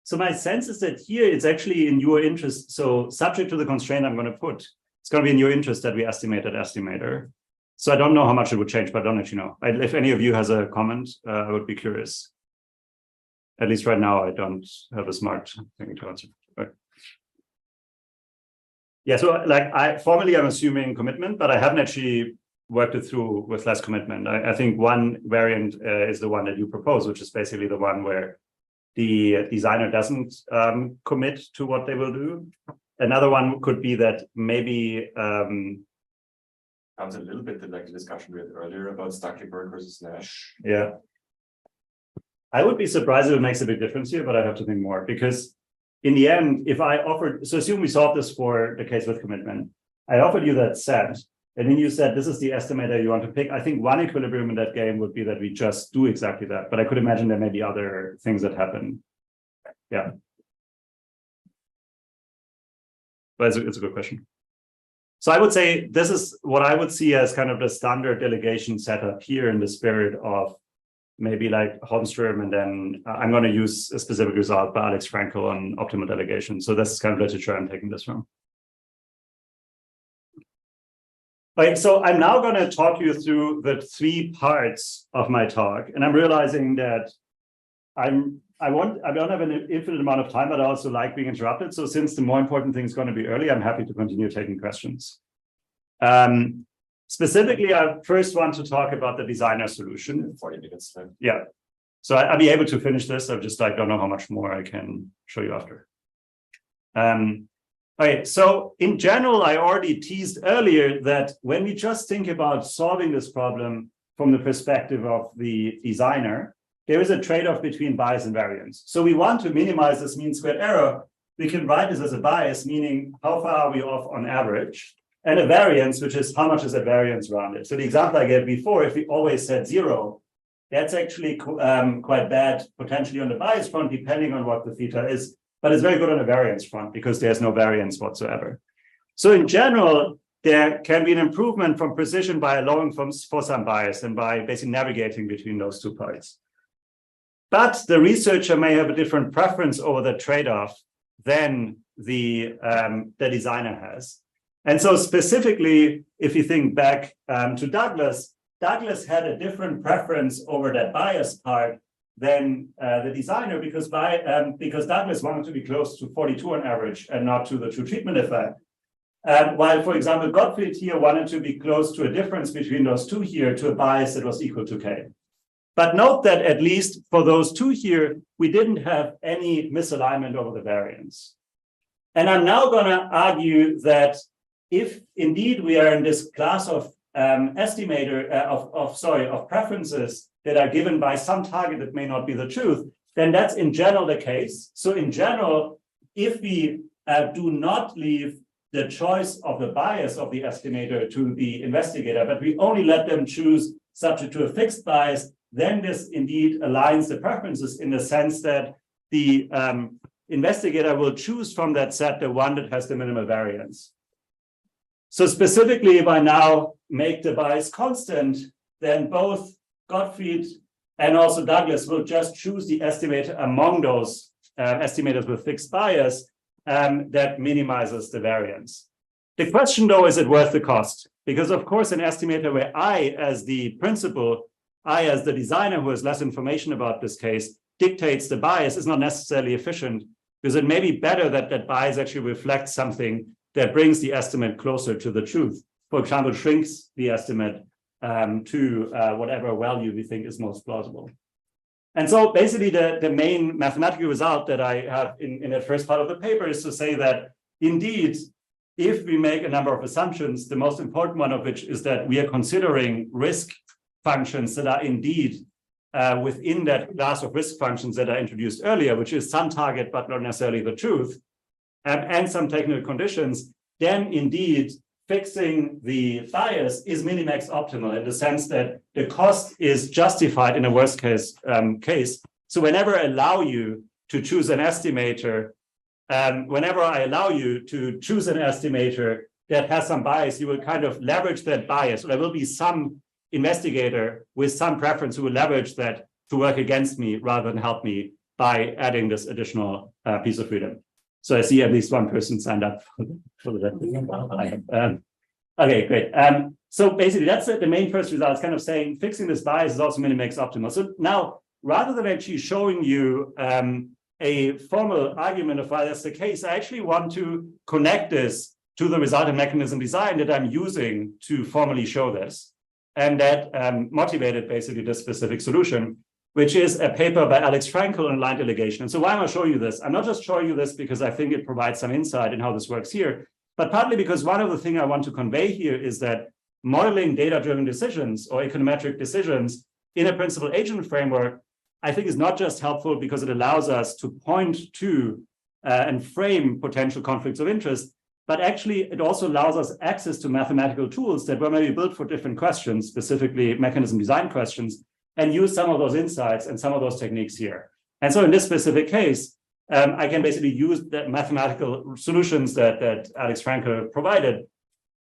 So my sense is that here it's actually in your interest. So subject to the constraint I'm going to put, it's going to be in your interest that we estimate that estimator. So I don't know how much it would change, but I don't actually know. If any of you has a comment, I would be curious. At least right now, I don't have a smart thing to answer. Right. Yeah, so like formally I'm assuming commitment, but I haven't actually worked it through with less commitment. I think one variant is the one that you propose, which is basically the one where the designer doesn't commit to what they will do. Another one could be that maybe Sounds a little bit like the discussion we had earlier about Stuckenberg versus Nash. yeah. I would be surprised if it makes a big difference here, but I have to think more, because in the end, if I offered, so assume we solve this for the case with commitment. I offered you that set, and then you said this is the estimator you want to pick. I think one equilibrium in that game would be that we just do exactly that, but I could imagine there may be other things that happen. Yeah. But it's a good question. So I would say this is what I would see as kind of the standard delegation setup here in the spirit of maybe like Holmström, and then I'm going to use a specific result by Alex Frankel on optimal delegation. So this is kind of literature I'm taking this from. Okay, so I'm now going to talk you through the 3 parts of my talk, and I'm realizing that I don't have an infinite amount of time, but I also like being interrupted. So since the more important thing is going to be early, I'm happy to continue taking questions. Specifically, I first want to talk about the designer solution. 40 minutes then. Yeah. So I'll be able to finish this. I just don't know how much more I can show you after. Okay, so in general, I already teased earlier that when we just think about solving this problem from the perspective of the designer, there is a trade-off between bias and variance. So we want to minimize this mean squared error. We can write this as a bias, meaning how far are we off on average, and a variance, which is how much is that variance around it. So the example I gave before, if we always said 0, that's actually quite bad potentially on the bias front, depending on what the theta is, but it's very good on the variance front because there's no variance whatsoever. So in general, there can be an improvement from precision by allowing for some bias and by basically navigating between those 2 parts. But the researcher may have a different preference over the trade-off than the designer has. And so specifically, if you think back to Douglas had a different preference over that bias part than the designer because Douglas wanted to be close to 42 on average and not to the true treatment effect. While, for example, Gottfried here wanted to be close to a difference between those 2 here to a bias that was equal to K. But note that at least for those 2 here, we didn't have any misalignment over the variance. And I'm now going to argue that if indeed we are in this class of of preferences that are given by some target that may not be the truth, then that's in general the case. So in general, if we do not leave the choice of the bias of the estimator to the investigator, but we only let them choose subject to a fixed bias, then this indeed aligns the preferences in the sense that the investigator will choose from that set the one that has the minimal variance. So specifically, if I now make the bias constant, then both Gottfried and also Douglas will just choose the estimator among those estimators with fixed bias that minimizes the variance. The question, though, is it worth the cost? Because, of course, an estimator where I, as the principal, I, as the designer who has less information about this case, dictates the bias is not necessarily efficient, because it may be better that that bias actually reflects something that brings the estimate closer to the truth. For example, shrinks the estimate to whatever value we think is most plausible. And so basically the main mathematical result that I have in the first part of the paper is to say that indeed, if we make a number of assumptions, the most important one of which is that we are considering risk functions that are indeed within that class of risk functions that I introduced earlier, which is some target, but not necessarily the truth, and some technical conditions, then indeed fixing the bias is minimax optimal in the sense that the cost is justified in a worst case case. So whenever I allow you to choose an estimator, whenever I allow you to choose an estimator that has some bias, you will kind of leverage that bias. There will be some investigator with some preference who will leverage that to work against me rather than help me by adding this additional piece of freedom. So I see at least one person signed up for the okay, great. So basically that's the main first result. It's kind of saying fixing this bias is also minimax optimal. So now, rather than actually showing you a formal argument of why that's the case, I actually want to connect this to the resultant mechanism design that I'm using to formally show this. And that motivated basically this specific solution. which is a paper by Alex Frankel on line delegation. And so why am I showing you this? I'm not just showing you this because I think it provides some insight in how this works here, but partly because one of the things I want to convey here is that modeling data-driven decisions or econometric decisions in a principal agent framework, I think is not just helpful because it allows us to point to and frame potential conflicts of interest, but actually it also allows us access to mathematical tools that were maybe built for different questions, specifically mechanism design questions, and use some of those insights and some of those techniques here. And so in this specific case, I can basically use the mathematical solutions that Alex Frankel provided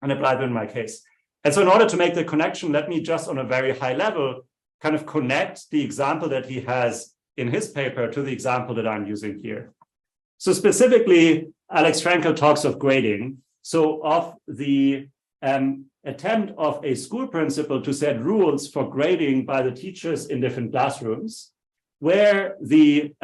and apply them in my case. And so in order to make the connection, let me just on a very high level kind of connect the example that he has in his paper to the example that I'm using here. So specifically, Alex Frankel talks of grading. So of the attempt of a school principal to set rules for grading by the teachers in different classrooms, where the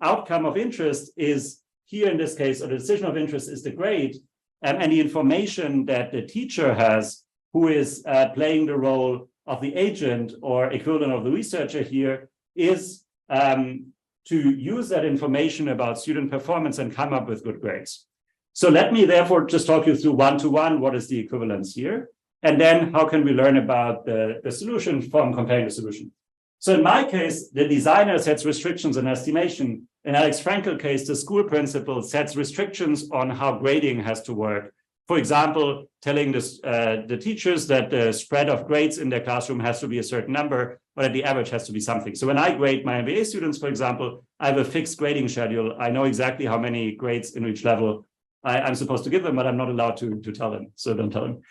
outcome of interest is here in this case, or the decision of interest is the grade, and the information that the teacher has, who is playing the role of the agent or equivalent of the researcher here, is to use that information about student performance and come up with good grades. So let me therefore just talk you through one-to-one, what is the equivalence here? And then how can we learn about the solution from comparing the solution? So in my case, the designer sets restrictions on estimation. In Alex Frankel case, the school principal sets restrictions on how grading has to work. For example, telling the teachers that the spread of grades in their classroom has to be a certain number, but that the average has to be something. So when I grade my MBA students, for example, I have a fixed grading schedule. I know exactly how many grades in each level I'm supposed to give them, but I'm not allowed to tell them. So don't tell them.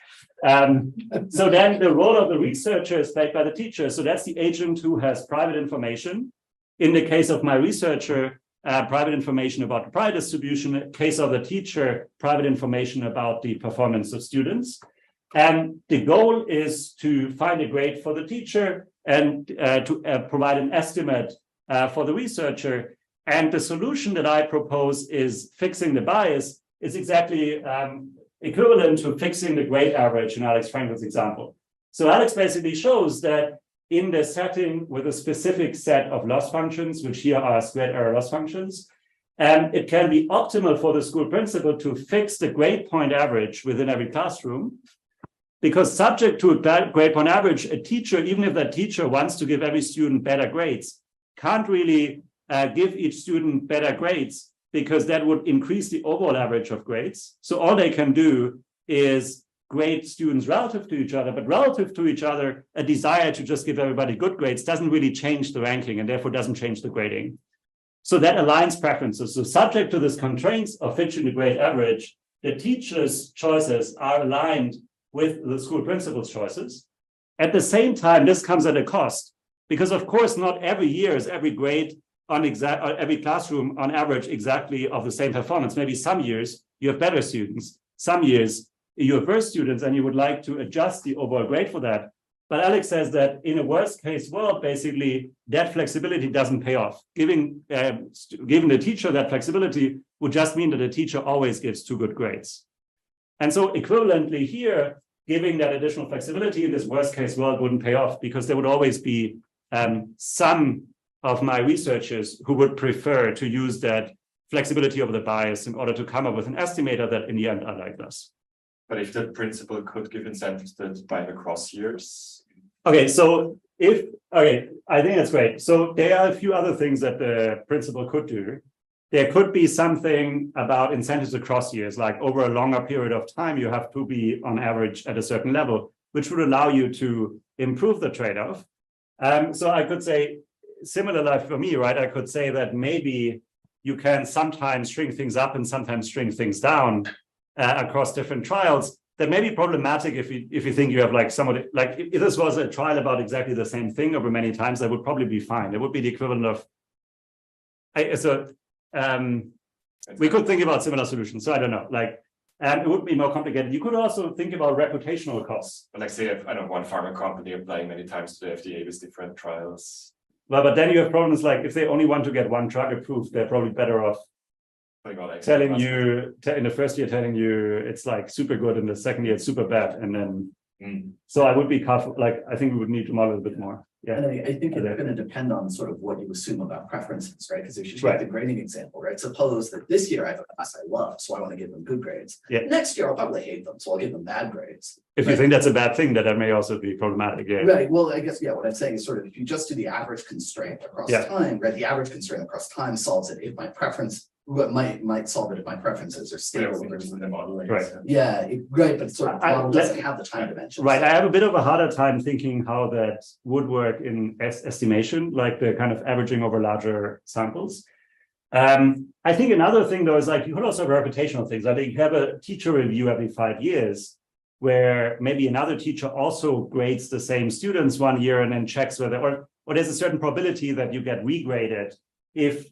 So then the role of the researcher is played by the teacher. So that's the agent who has private information. In the case of my researcher, private information about the prior distribution. In the case of the teacher, private information about the performance of students. And the goal is to find a grade for the teacher and to provide an estimate for the researcher. And the solution that I propose is fixing the bias. Is exactly equivalent to fixing the grade average in Alex Frankel's example. So Alex basically shows that in the setting with a specific set of loss functions, which here are squared error loss functions, it can be optimal for the school principal to fix the grade point average within every classroom, because subject to a grade point average, a teacher, even if that teacher wants to give every student better grades, can't really give each student better grades, because that would increase the overall average of grades. So all they can do is grade students relative to each other, but relative to each other, a desire to just give everybody good grades doesn't really change the ranking and therefore doesn't change the grading. So that aligns preferences. So subject to this constraints of fixing the grade average, the teacher's choices are aligned with the school principal's choices. At the same time, this comes at a cost, because of course, not every year is every grade on every classroom on average exactly of the same performance. Maybe some years you have better students, some years you have worse students, and you would like to adjust the overall grade for that. But Alex says that in a worst case world, basically that flexibility doesn't pay off. Giving the teacher that flexibility would just mean that the teacher always gives 2 good grades. And so equivalently here, giving that additional flexibility in this worst case world wouldn't pay off, because there would always be some of my researchers who would prefer to use that flexibility of the bias in order to come up with an estimator that in the end are like this. But if the principal could give incentives that by the cross years. Okay, so I think that's great. So there are a few other things that the principal could do. There could be something about incentives across years, like over a longer period of time, you have to be on average at a certain level, which would allow you to improve the trade-off. So I could say, similar life for me, right? I could say that maybe you can sometimes shrink things up and sometimes shrink things down across different trials. That may be problematic if you think you have like somebody, like if this was a trial about exactly the same thing over many times, that would probably be fine. It would be the equivalent of, we could think about similar solutions. So I don't know, like, it would be more complicated. You could also think about reputational costs. But like say, if I know one pharma company applying many times to the FDA with different trials. Well, but then you have problems like if they only want to get one drug approved, they're probably better off telling you in the first year, telling you it's like super good, and the second year it's super bad, and then So I would be careful, like, I think we would need to model a bit more. Yeah. And I think it's going to depend on sort of what you assume about preferences, right? Because if you take the grading example, right? Suppose that this year I have a class I love, so I want to give them good grades. Yeah. Next year I'll probably hate them, so I'll give them bad grades. If you think that's a bad thing, that may also be problematic. Yeah. Right. Well, I guess, yeah, what I'm saying is sort of if you just do the average constraint across time, right? The average constraint across time solves it if my preference might solve it if my preferences are stable. Right. Yeah, right. But sort of model doesn't have the time dimension. Right. I have a bit of a harder time thinking how that would work in estimation, like the kind of averaging over larger samples. I think another thing though is like you could also have reputational things. I think you have a teacher review every 5 years where maybe another teacher also grades the same students 1 year and then checks whether or there's a certain probability that you get regraded if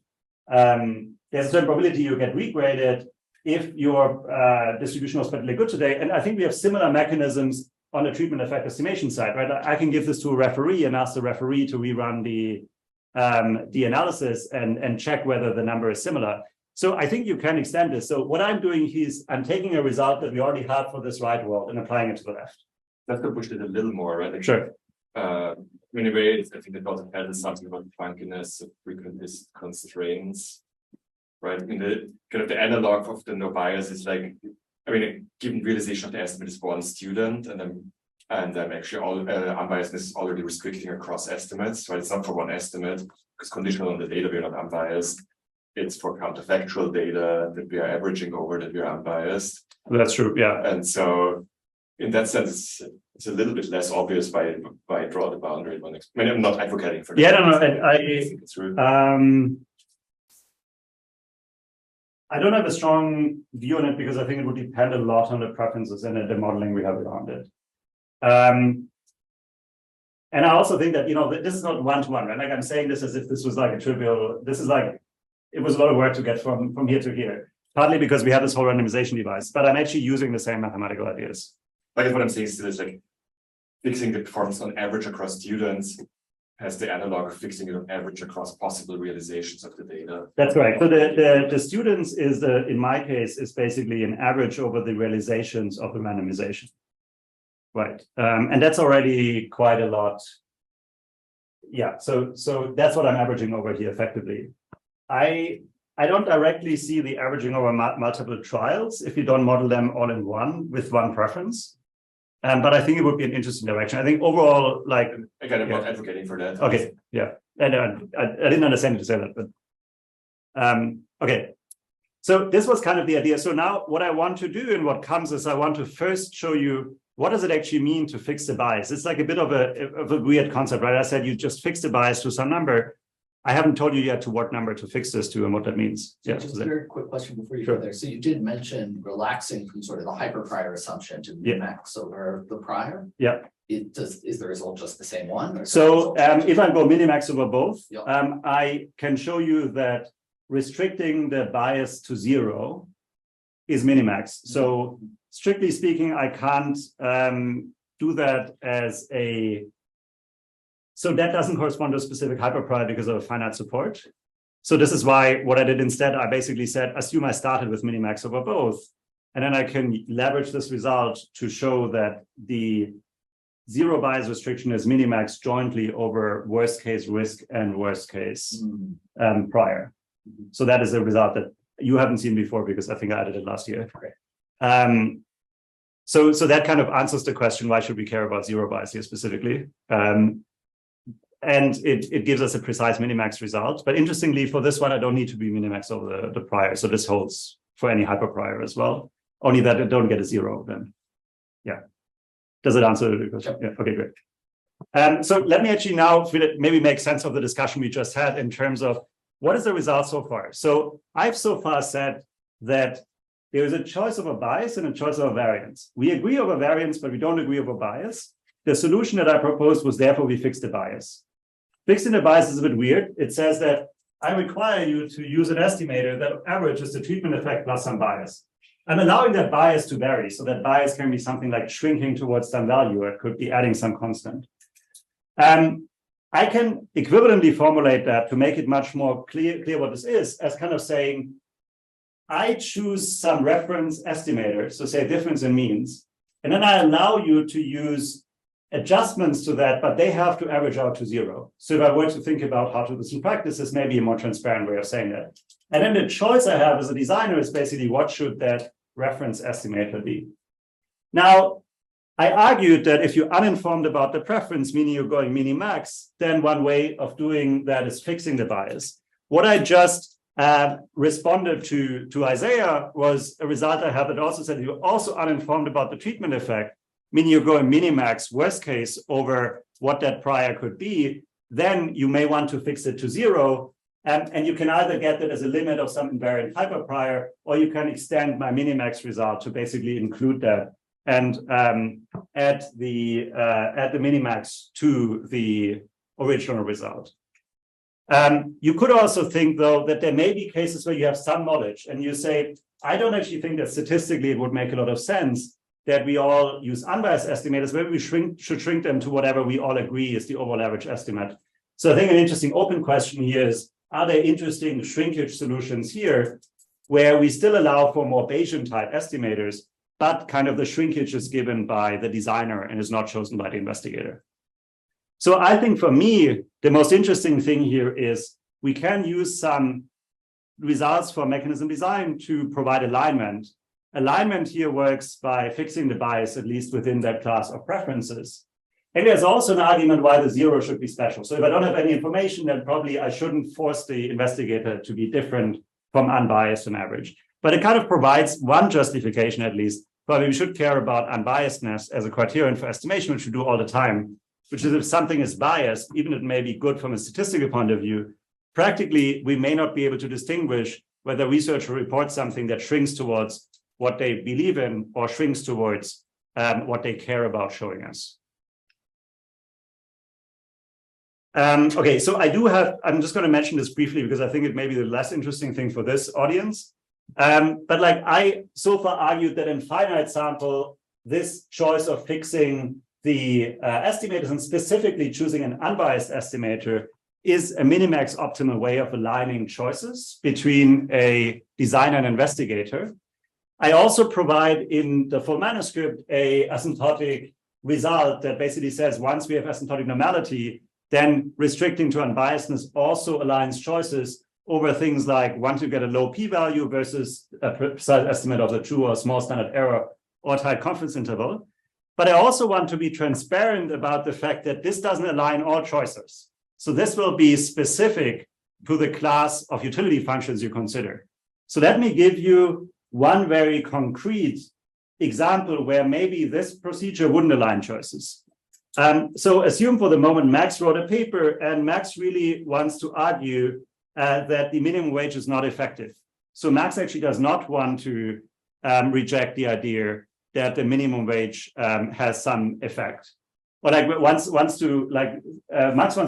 there's a certain probability you get regraded if your distribution was particularly good today. And I think we have similar mechanisms on the treatment effect estimation side, right? I can give this to a referee and ask the referee to rerun the analysis and check whether the number is similar. So I think you can extend this. So what I'm doing is I'm taking a result that we already have for this right world and applying it to the left. Let's push it a little more, right? Like, sure. In a way, I think it also tells us something about the funkiness of frequent constraints, right? In the kind of the analog of the no bias is like, I mean, given realization of the estimate is one student, and then actually all unbiasedness is already restricting across estimates, right? It's not for one estimate because conditional on the data we are not unbiased. It's for counterfactual data that we are averaging over that we are unbiased. That's true, yeah. And so, in that sense, it's a little bit less obvious why draw the boundary. I mean, I'm not advocating for that. Yeah, no, I think it's true. I don't have a strong view on it because I think it would depend a lot on the preferences and the modeling we have around it. And I also think that, this is not one-to-one, right? Like I'm saying this as if this was like a trivial, this is like, it was a lot of work to get from here to here, partly because we have this whole randomization device, but I'm actually using the same mathematical ideas. Like what I'm saying is like fixing the performance on average across students has the analog of fixing it on average across possible realizations of the data. That's right. So the students is in my case is basically an average over the realizations of the randomization. Right. And that's already quite a lot. Yeah, so that's what I'm averaging over here effectively. I don't directly see the averaging over multiple trials if you don't model them all in one with one preference. But I think it would be an interesting direction. I think overall, like again, I'm not advocating for that. Okay, yeah, and I didn't understand you to say that, but okay. So this was kind of the idea. So now what I want to do and what comes is I want to first show you what does it actually mean to fix the bias. It's like a bit of a weird concept, right? I said you just fix the bias to some number. I haven't told you yet to what number to fix this to and what that means. So just a very quick question before you go there. So you did mention relaxing from sort of the hyperprior assumption to min-max over the prior. Yeah. Is the result just the same one? So if I go minimax over both, I can show you that restricting the bias to 0 is minimax. So strictly speaking, I can't do that as a. So that doesn't correspond to a specific hyperprior because of a finite support. So this is why what I did instead, I basically said, assume I started with minimax over both. And then I can leverage this result to show that the 0 bias restriction is minimax jointly over worst case risk and worst case prior. So that is a result that you haven't seen before because I think I added it last year. Okay. So that kind of answers the question, why should we care about 0 bias here specifically? And it gives us a precise minimax result. But interestingly, for this one, I don't need to be minimax over the prior. So this holds for any hyperprior as well. Only that I don't get a 0 then. Yeah. Does it answer the question? Yeah. Okay, great. So let me actually now maybe make sense of the discussion we just had in terms of what is the result so far. So I've so far said that there is a choice of a bias and a choice of a variance. We agree over variance, but we don't agree over bias. The solution that I proposed was therefore we fix the bias. Fixing the bias is a bit weird. It says that I require you to use an estimator that averages the treatment effect plus some bias. I'm allowing that bias to vary. So that bias can be something like shrinking towards some value, or it could be adding some constant. I can equivalently formulate that to make it much more clear what this is as kind of saying, I choose some reference estimator, so say difference in means, And then I allow you to use adjustments to that, but they have to average out to 0. So if I were to think about how to do this in practice, this may be a more transparent way of saying that. And then the choice I have as a designer is basically what should that reference estimator be. Now, I argued that if you're uninformed about the preference, meaning you're going minimax, then one way of doing that is fixing the bias. What I just responded to Isaiah was a result I have that also said you're also uninformed about the treatment effect, meaning you're going minimax worst case over what that prior could be, then you may want to fix it to 0. And you can either get that as a limit of some invariant hyperprior, or you can extend my minimax result to basically include that and add the minimax to the original result. You could also think, though, that there may be cases where you have some knowledge and you say, I don't actually think that statistically it would make a lot of sense that we all use unbiased estimators. Maybe we should shrink them to whatever we all agree is the overall average estimate. So I think an interesting open question here is, are there interesting shrinkage solutions here where we still allow for more Bayesian type estimators, but kind of the shrinkage is given by the designer and is not chosen by the investigator? So I think for me, the most interesting thing here is we can use some results for mechanism design to provide alignment. Alignment here works by fixing the bias, at least within that class of preferences. And there's also an argument why the 0 should be special. So if I don't have any information, then probably I shouldn't force the investigator to be different from unbiased on average. But it kind of provides one justification, at least. Probably we should care about unbiasedness as a criterion for estimation, which we do all the time, which is if something is biased, even if it may be good from a statistical point of view, practically we may not be able to distinguish whether a researcher reports something that shrinks towards what they believe in or shrinks towards what they care about showing us. Okay, so I'm just going to mention this briefly because I think it may be the less interesting thing for this audience. But like I so far argued that in finite sample, this choice of fixing the estimators and specifically choosing an unbiased estimator is a minimax optimal way of aligning choices between a designer and investigator. I also provide in the full manuscript a asymptotic result that basically says once we have asymptotic normality, then restricting to unbiasedness also aligns choices over things like want to get a low p-value versus a precise estimate of the true or small standard error or tight confidence interval. But I also want to be transparent about the fact that this doesn't align all choices. So this will be specific to the class of utility functions you consider. So let me give you one very concrete example where maybe this procedure wouldn't align choices. So assume for the moment Max wrote a paper and Max really wants to argue that the minimum wage is not effective. So Max actually does not want to reject the idea that the minimum wage has some effect. Or like Max wants to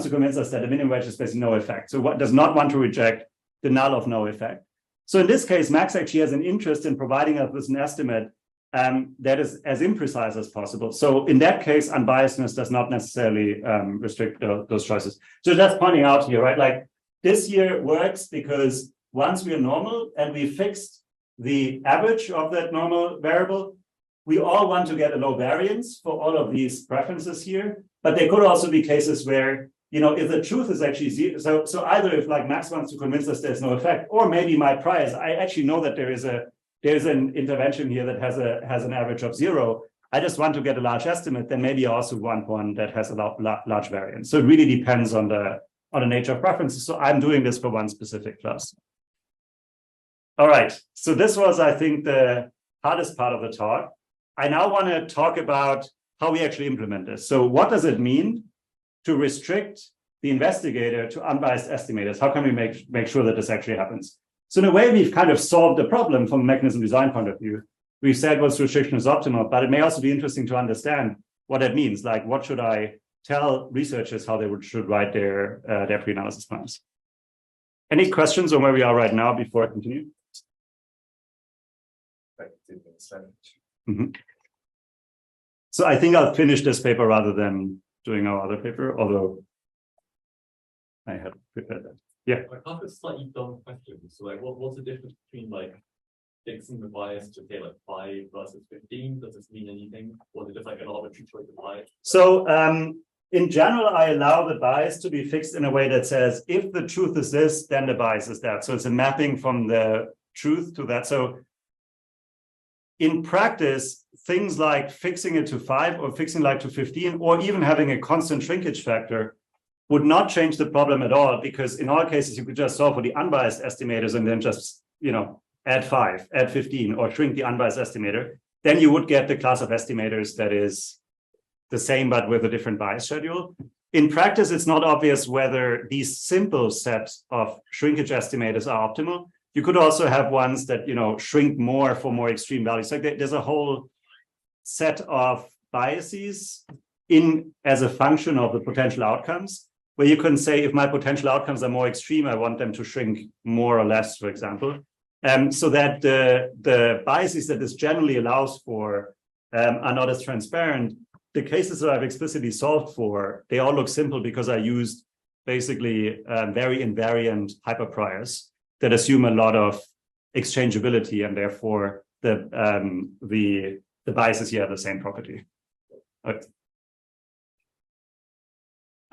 convince us that the minimum wage has basically no effect. So what does not want to reject the null of no effect. So in this case, Max actually has an interest in providing us with an estimate that is as imprecise as possible. So in that case, unbiasedness does not necessarily restrict those choices. So just pointing out here, right? Like this here works because once we are normal and we fixed the average of that normal variable, we all want to get a low variance for all of these preferences here. But there could also be cases where, you know, if the truth is actually zero, so either if like Max wants to convince us there's no effect, or maybe my price, I actually know that there's an intervention here that has an average of 0. I just want to get a large estimate, then maybe I also want one that has a large variance. So it really depends on the nature of preferences. So I'm doing this for one specific class. All right. So this was, I think, the hardest part of the talk. I now want to talk about how we actually implement this. So what does it mean to restrict the investigator to unbiased estimators? How can we make sure that this actually happens? So in a way, we've kind of solved the problem from a mechanism design point of view. We've said what restriction is optimal, but it may also be interesting to understand what that means. Like, what should I tell researchers how they should write their pre-analysis plans? Any questions on where we are right now before I continue? Mm-hmm. So I think I'll finish this paper rather than doing our other paper, although I had prepared that. Yeah. I have a slightly dumb question. So like, what's the difference between like fixing the bias to say like 5 versus 15? Does this mean anything? Or is it just like an arbitrary choice of bias? So in general, I allow the bias to be fixed in a way that says, if the truth is this, then the bias is that. So it's a mapping from the truth to that. So in practice, things like fixing it to 5 or fixing like to 15, or even having a constant shrinkage factor would not change the problem at all, because in all cases, you could just solve for the unbiased estimators and then just, add 5, add 15, or shrink the unbiased estimator. Then you would get the class of estimators that is the same, but with a different bias schedule. In practice, it's not obvious whether these simple sets of shrinkage estimators are optimal. You could also have ones that, shrink more for more extreme values. Like there's a whole set of biases as a function of the potential outcomes, where you can say, if my potential outcomes are more extreme, I want them to shrink more or less, for example. So that the biases that this generally allows for are not as transparent. The cases that I've explicitly solved for, they all look simple because I used basically very invariant hyperpriors that assume a lot of exchangeability, and therefore the biases here have the same property.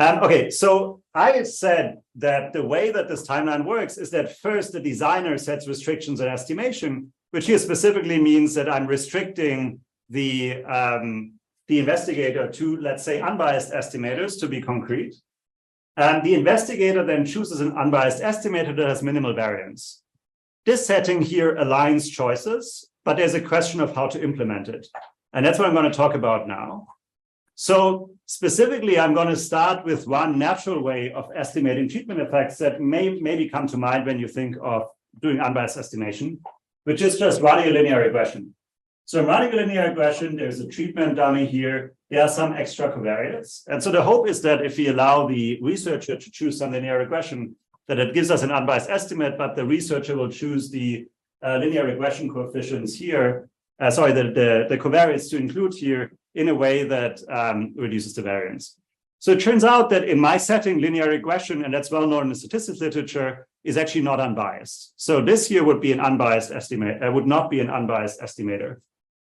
Okay, so I said that the way that this timeline works is that first the designer sets restrictions on estimation, which here specifically means that I'm restricting the investigator to, let's say, unbiased estimators, to be concrete. And the investigator then chooses an unbiased estimator that has minimal variance. This setting here aligns choices, but there's a question of how to implement it. And that's what I'm going to talk about now. So specifically, I'm going to start with one natural way of estimating treatment effects that maybe come to mind when you think of doing unbiased estimation, which is just running a linear regression. So in running a linear regression, there's a treatment dummy here. There are some extra covariates. And so the hope is that if we allow the researcher to choose some linear regression, that it gives us an unbiased estimate, but the researcher will choose the linear regression coefficients here, the covariates to include here in a way that reduces the variance. So it turns out that in my setting, linear regression, and that's well known in the statistics literature, is actually not unbiased. So this here would be an unbiased estimate, would not be an unbiased estimator.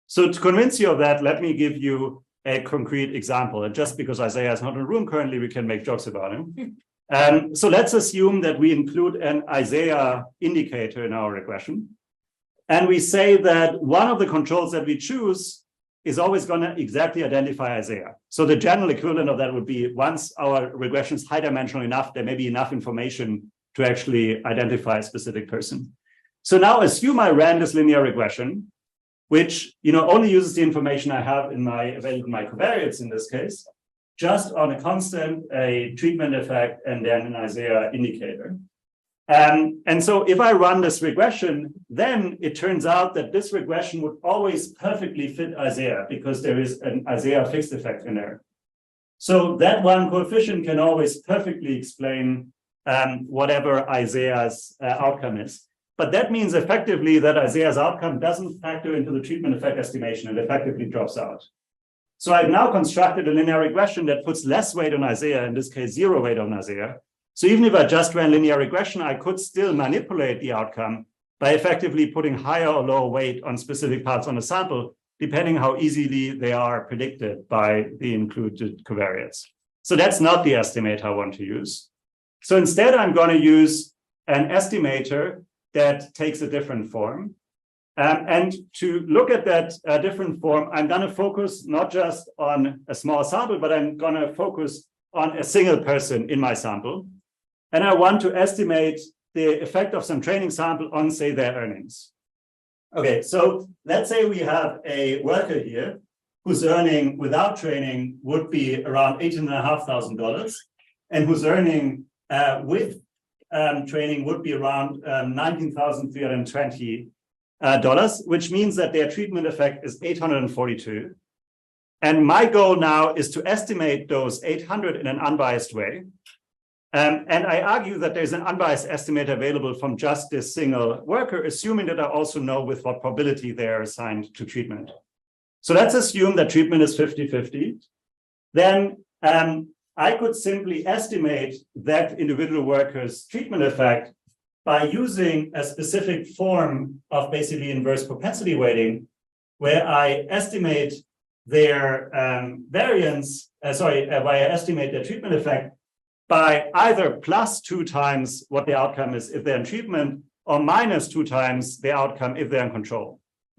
So to convince you of that, let me give you a concrete example. And just because Isaiah is not in the room currently, we can make jokes about him. So let's assume that we include an Isaiah indicator in our regression. And we say that one of the controls that we choose is always going to exactly identify Isaiah. So the general equivalent of that would be, once our regression is high dimensional enough, there may be enough information to actually identify a specific person. So now assume I ran this linear regression, which only uses the information I have available in my covariates in this case, just on a constant, a treatment effect, and then an Isaiah indicator. And so if I run this regression, then it turns out that this regression would always perfectly fit Isaiah, because there is an Isaiah fixed effect in there. So that one coefficient can always perfectly explain whatever Isaiah's outcome is. But that means effectively that Isaiah's outcome doesn't factor into the treatment effect estimation and effectively drops out. So I've now constructed a linear regression that puts less weight on Isaiah, in this case, 0 weight on Isaiah. So even if I just ran linear regression, I could still manipulate the outcome by effectively putting higher or lower weight on specific parts on the sample, depending how easily they are predicted by the included covariates. So that's not the estimate I want to use. So instead, I'm going to use an estimator that takes a different form. And to look at that different form, I'm going to focus not just on a small sample, but I'm going to focus on a single person in my sample. And I want to estimate the effect of some training sample on, say, their earnings. Okay, so let's say we have a worker here whose earning without training would be around $18,500, and whose earning with training would be around $19,320, which means that their treatment effect is 842. And my goal now is to estimate those 800 in an unbiased way. And I argue that there's an unbiased estimate available from just this single worker, assuming that I also know with what probability they are assigned to treatment. So let's assume that treatment is 50-50. Then I could simply estimate that individual worker's treatment effect by using a specific form of basically inverse propensity weighting, where I estimate their variance, where I estimate their treatment effect by either +2 times what the outcome is if they're in treatment, or -2 times the outcome if they're in control.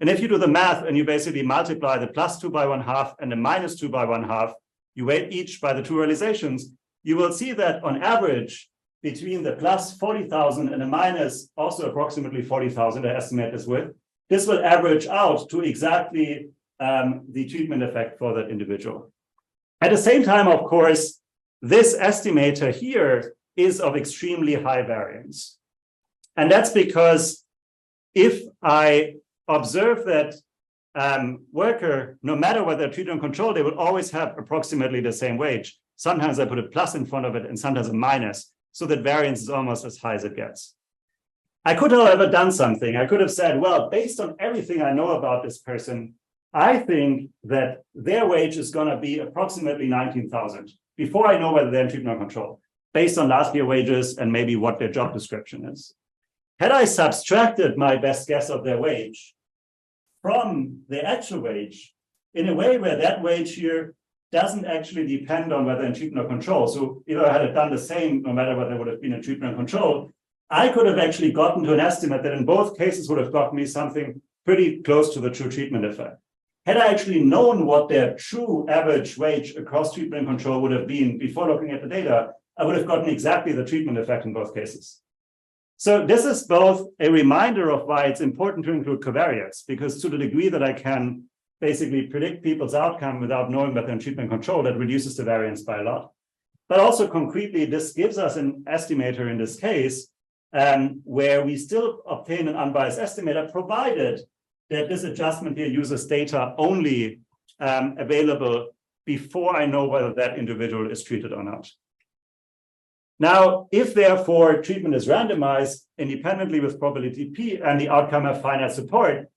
And if you do the math and you basically multiply the +2 by 1/2 and the -2 by 1/2, you weight each by the two realizations, you will see that on average, between the +40,000 and the minus also approximately 40,000, I estimate this with, this will average out to exactly the treatment effect for that individual. At the same time, of course, this estimator here is of extremely high variance. And that's because if I observe that worker, no matter whether treated or controlled, they will always have approximately the same wage. Sometimes I put a plus in front of it and sometimes a minus, so that variance is almost as high as it gets. I could, however, done something. I could have said, well, based on everything I know about this person, I think that their wage is going to be approximately 19,000 before I know whether they're in treatment or control, based on last year wages and maybe what their job description is. Had I subtracted my best guess of their wage from the actual wage in a way where that wage here doesn't actually depend on whether in treatment or control. So if I had done the same, no matter whether it would have been in treatment or control, I could have actually gotten to an estimate that in both cases would have gotten me something pretty close to the true treatment effect. Had I actually known what their true average wage across treatment and control would have been before looking at the data, I would have gotten exactly the treatment effect in both cases. So this is both a reminder of why it's important to include covariates, because to the degree that I can basically predict people's outcome without knowing that they're in treatment control, that reduces the variance by a lot. But also concretely, this gives us an estimator in this case, where we still obtain an unbiased estimator, provided that this adjustment here uses data only available before I know whether that individual is treated or not. Now, if therefore treatment is randomized independently with probability P and the outcome have finite support,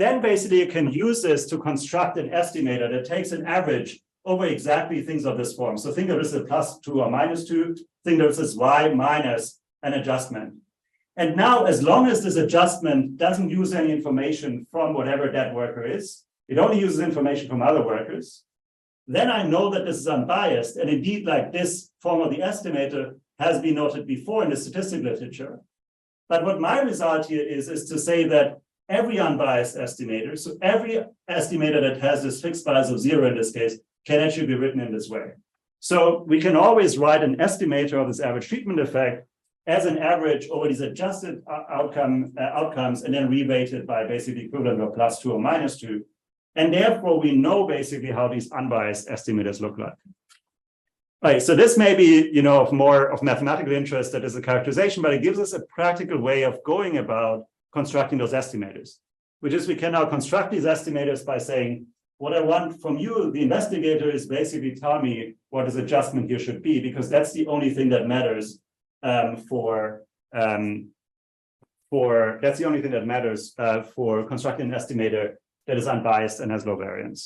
then basically you can use this to construct an estimator that takes an average over exactly things of this form. So think of this as +2 or -2, think of this as Y minus an adjustment. And now, as long as this adjustment doesn't use any information from whatever that worker is, it only uses information from other workers, then I know that this is unbiased. And indeed, like this form of the estimator has been noted before in the statistical literature. But what my result here is to say that every unbiased estimator, so every estimator that has this fixed bias of 0 in this case, can actually be written in this way. So we can always write an estimator of this average treatment effect as an average over these adjusted outcomes and then reweighted by basically equivalent of +2 or -2. And therefore, we know basically how these unbiased estimators look like. All right, so this may be, of more of mathematical interest that is a characterization, but it gives us a practical way of going about constructing those estimators, which is we can now construct these estimators by saying, what I want from you, the investigator, is basically tell me what this adjustment here should be, because that's the only thing that matters for constructing an estimator that is unbiased and has low variance.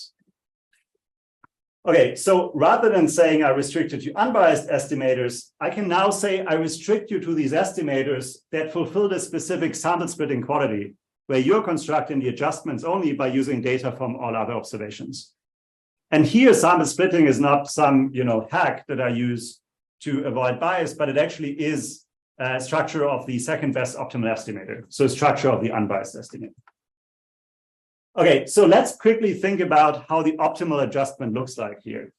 Okay, so rather than saying I restrict you to unbiased estimators, I can now say I restrict you to these estimators that fulfill the specific sample splitting quality, where you're constructing the adjustments only by using data from all other observations. And here, sample splitting is not some hack that I use to avoid bias, but it actually is a structure of the second best optimal estimator, so structure of the unbiased estimator. Okay, so let's quickly think about how the optimal adjustment looks like here.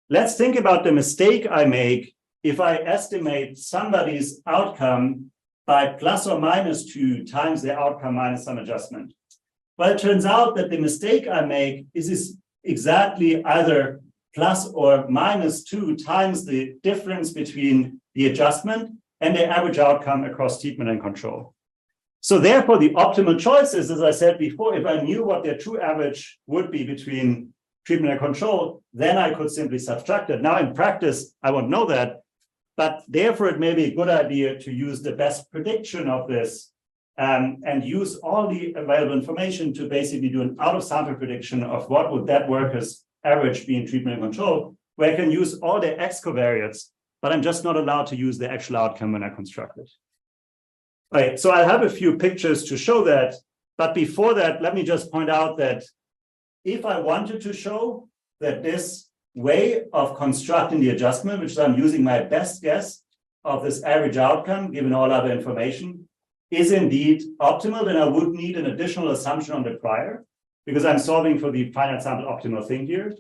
Let's think about the mistake I make if I estimate somebody's outcome by + or -2 times their outcome minus some adjustment. Well, it turns out that the mistake I make is exactly either + or -2 times the difference between the adjustment and the average outcome across treatment and control. So therefore, the optimal choice is, as I said before, if I knew what their true average would be between treatment and control, then I could simply subtract it. Now in practice, I won't know that, but therefore it may be a good idea to use the best prediction of this and use all the available information to basically do an out-of-sample prediction of what would that worker's average be in treatment and control, where I can use all the X covariates, but I'm just not allowed to use the actual outcome when I construct it. Right, so I have a few pictures to show that, but before that, let me just point out that if I wanted to show that this way of constructing the adjustment, which I'm using my best guess of this average outcome, given all other information, is indeed optimal, then I would need an additional assumption on the prior, because I'm solving for the finite sample optimal thing here.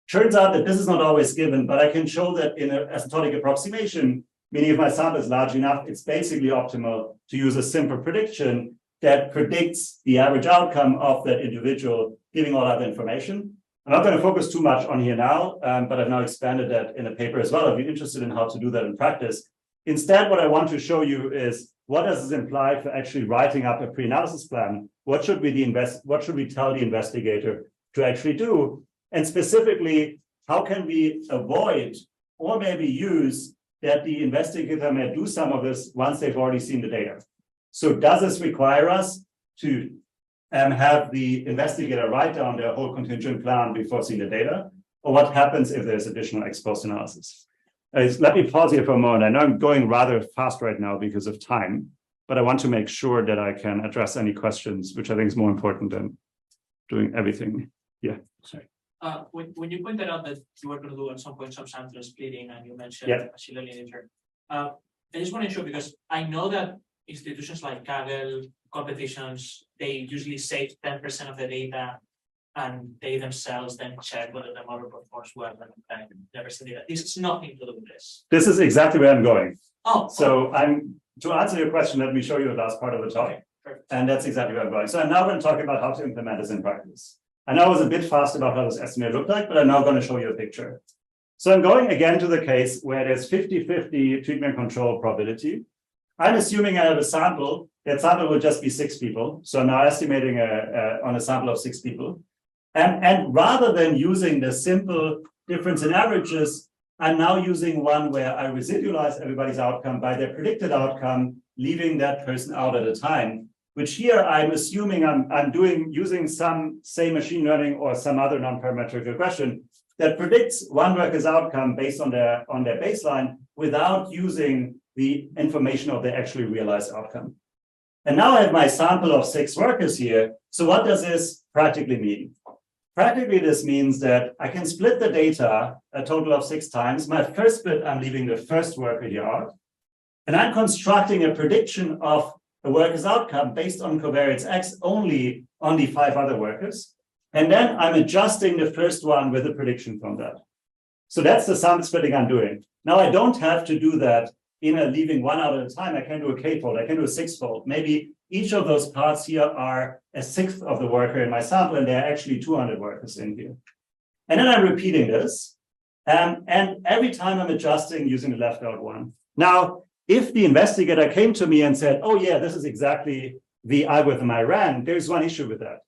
Turns out that this is not always given, but I can show that in an asymptotic approximation, meaning if my sample is large enough, it's basically optimal to use a simple prediction that predicts the average outcome of that individual, giving all other information. I'm not going to focus too much on here now, but I've now expanded that in a paper as well. If you're interested in how to do that in practice. Instead, what I want to show you is what does this imply for actually writing up a pre-analysis plan? What should we tell the investigator to actually do? And specifically, how can we avoid or maybe use that the investigator may do some of this once they've already seen the data? So does this require us to have the investigator write down their whole contingent plan before seeing the data? Or what happens if there's additional ex post analysis? Let me pause here for a moment. I know I'm going rather fast right now because of time, but I want to make sure that I can address any questions, which I think is more important than doing everything. Yeah, sorry. When you pointed out that you were going to do at some point some sample splitting and you mentioned machine learning later, I just want to ensure because I know that institutions like Kaggle, competitions, they usually save 10% of the data and they themselves then check whether the model performs well and I've never seen data. This is nothing to do with this. This is exactly where I'm going. Oh, so to answer your question, let me show you the last part of the talk. Okay, and that's exactly where I'm going. So I'm now going to talk about how to implement this in practice. I know I was a bit fast about how this estimate looked like, but I'm now going to show you a picture. So I'm going again to the case where there's 50-50 treatment control probability. I'm assuming I have a sample. That sample will just be 6 people. So I'm now estimating on a sample of 6 people. And rather than using the simple difference in averages, I'm now using one where I residualize everybody's outcome by their predicted outcome, leaving that person out at a time, which here I'm assuming I'm using some, say, machine learning or some other non-parametric regression that predicts one worker's outcome based on their baseline without using the information of the actually realized outcome. And now I have my sample of 6 workers here. So what does this practically mean? Practically, this means that I can split the data a total of 6 times. My first split, I'm leaving the first worker here out. And I'm constructing a prediction of a worker's outcome based on covariance X only on the 5 other workers. And then I'm adjusting the first one with a prediction from that. So that's the sample splitting I'm doing. Now, I don't have to do that in a leaving one out at a time. I can do a k-fold. I can do a 6-fold. Maybe each of those parts here are a 1/6 of the worker in my sample, and there are actually 200 workers in here. And then I'm repeating this. And every time I'm adjusting using the left out one. Now, if the investigator came to me and said, oh, yeah, this is exactly the algorithm I ran, there's one issue with that,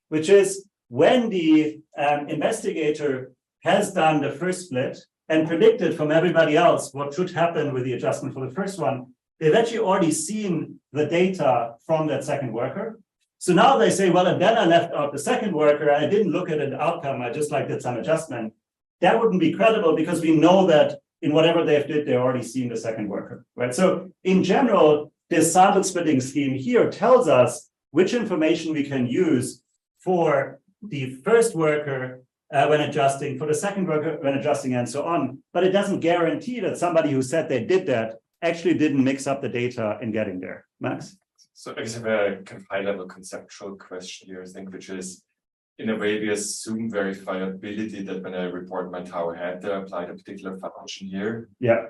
which is when the investigator has done the first split and predicted from everybody else what should happen with the adjustment for the first one, they've actually already seen the data from that second worker. So now they say, well, and then I left out the second worker, and I didn't look at an outcome, I just did some adjustment. That wouldn't be credible because we know that in whatever they've did, they've already seen the second worker, right? So in general, this sample splitting scheme here tells us which information we can use for the first worker when adjusting, for the second worker when adjusting, and so on. But it doesn't guarantee that somebody who said they did that actually didn't mix up the data in getting there. Max? So I just have a kind of high-level conceptual question here, I think, which is, in a way, we assume verifiability that when I report my tower head, I apply a particular function here. Yeah.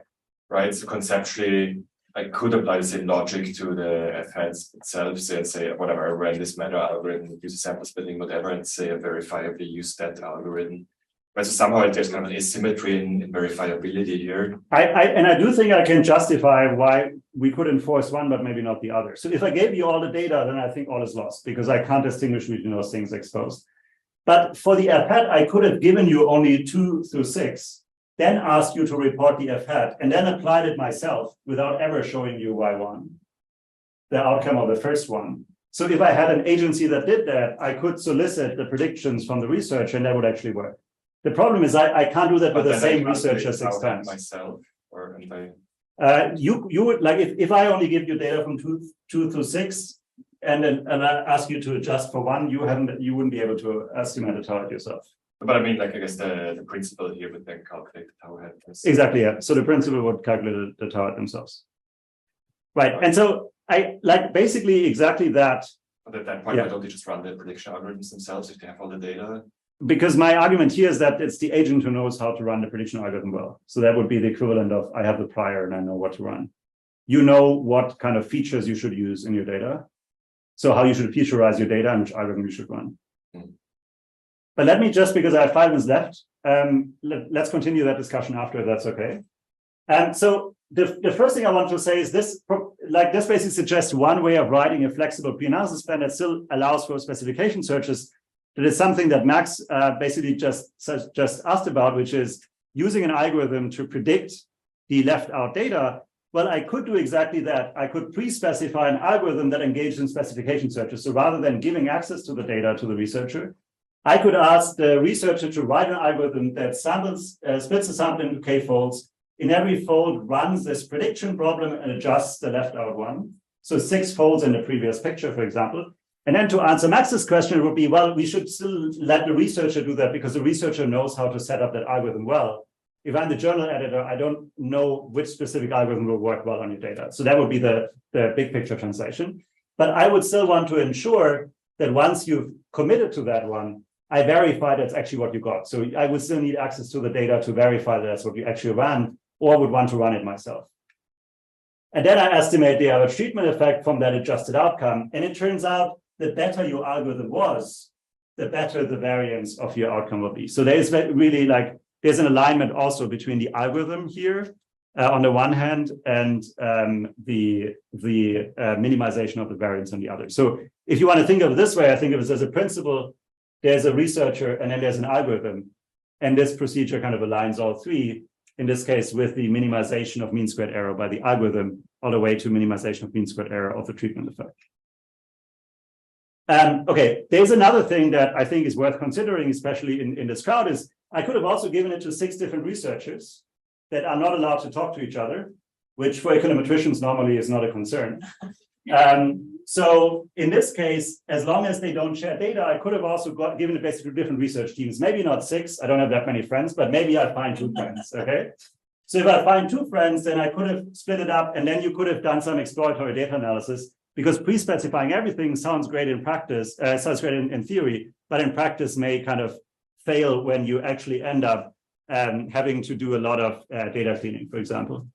Right. So conceptually, I could apply the same logic to the f heads itself, say whatever, I ran this meta algorithm, use a sample splitting, whatever, and say I verifiably use that algorithm. But so somehow there's kind of an asymmetry in verifiability here. I do think I can justify why we could enforce one, but maybe not the other. So if I gave you all the data, then I think all is lost because I can't distinguish between those things exposed. But for the f hat, I could have given you only 2 through 6, then asked you to report the f hat, and then applied it myself without ever showing you y1, the outcome of the first one. So if I had an agency that did that, I could solicit the predictions from the research, and that would actually work. The problem is I can't do that with the same researcher 6 times. Myself, or You would like if I only give you data from two through 6 and then I ask you to adjust for 1, you wouldn't be able to estimate the target yourself. But I mean, like, I guess the principle here would then calculate the tower head. Exactly, yeah. So the principle would calculate the tower themselves. Right. And so I like basically exactly that. But at that point, why don't they just run the prediction algorithms themselves if they have all the data? Because my argument here is that it's the agent who knows how to run the prediction algorithm well. So that would be the equivalent of I have the prior and I know what to run. You know what kind of features you should use in your data. So how you should featureize your data and which algorithm you should run. But let me just, because I have 5 minutes left, let's continue that discussion after, if that's okay. So the first thing I want to say is this basically suggests one way of writing a flexible pre-analysis plan that still allows for specification searches. That is something that Max basically just asked about, which is using an algorithm to predict the left out data. Well, I could do exactly that. I could pre-specify an algorithm that engaged in specification searches. So rather than giving access to the data to the researcher, I could ask the researcher to write an algorithm that splits the sample into k folds. In every fold, runs this prediction problem and adjusts the left out one. So 6 folds in the previous picture, for example. And then to answer Max's question, it would be, well, we should still let the researcher do that because the researcher knows how to set up that algorithm well. If I'm the journal editor, I don't know which specific algorithm will work well on your data. So that would be the big picture translation. But I would still want to ensure that once you've committed to that one, I verify that's actually what you got. So I would still need access to the data to verify that that's what you actually ran, or would want to run it myself. And then I estimate the average treatment effect from that adjusted outcome. And it turns out the better your algorithm was, the better the variance of your outcome will be. So there's really there's an alignment also between the algorithm here on the one hand and the minimization of the variance on the other. So if you want to think of it this way, I think of it as a principle. There's a researcher and then there's an algorithm. And this procedure kind of aligns all 3, in this case, with the minimization of mean squared error by the algorithm all the way to minimization of mean squared error of the treatment effect. Okay, there's another thing that I think is worth considering, especially in this crowd, is I could have also given it to 6 different researchers that are not allowed to talk to each other, which for econometricians normally is not a concern. So in this case, as long as they don't share data, I could have also given it basically to different research teams, maybe not 6, I don't have that many friends, but maybe I find 2 friends, okay? So if I find 2 friends, then I could have split it up and then you could have done some exploratory data analysis because pre-specifying everything sounds great in practice, sounds great in theory, but in practice may kind of fail when you actually end up having to do a lot of data cleaning, for example.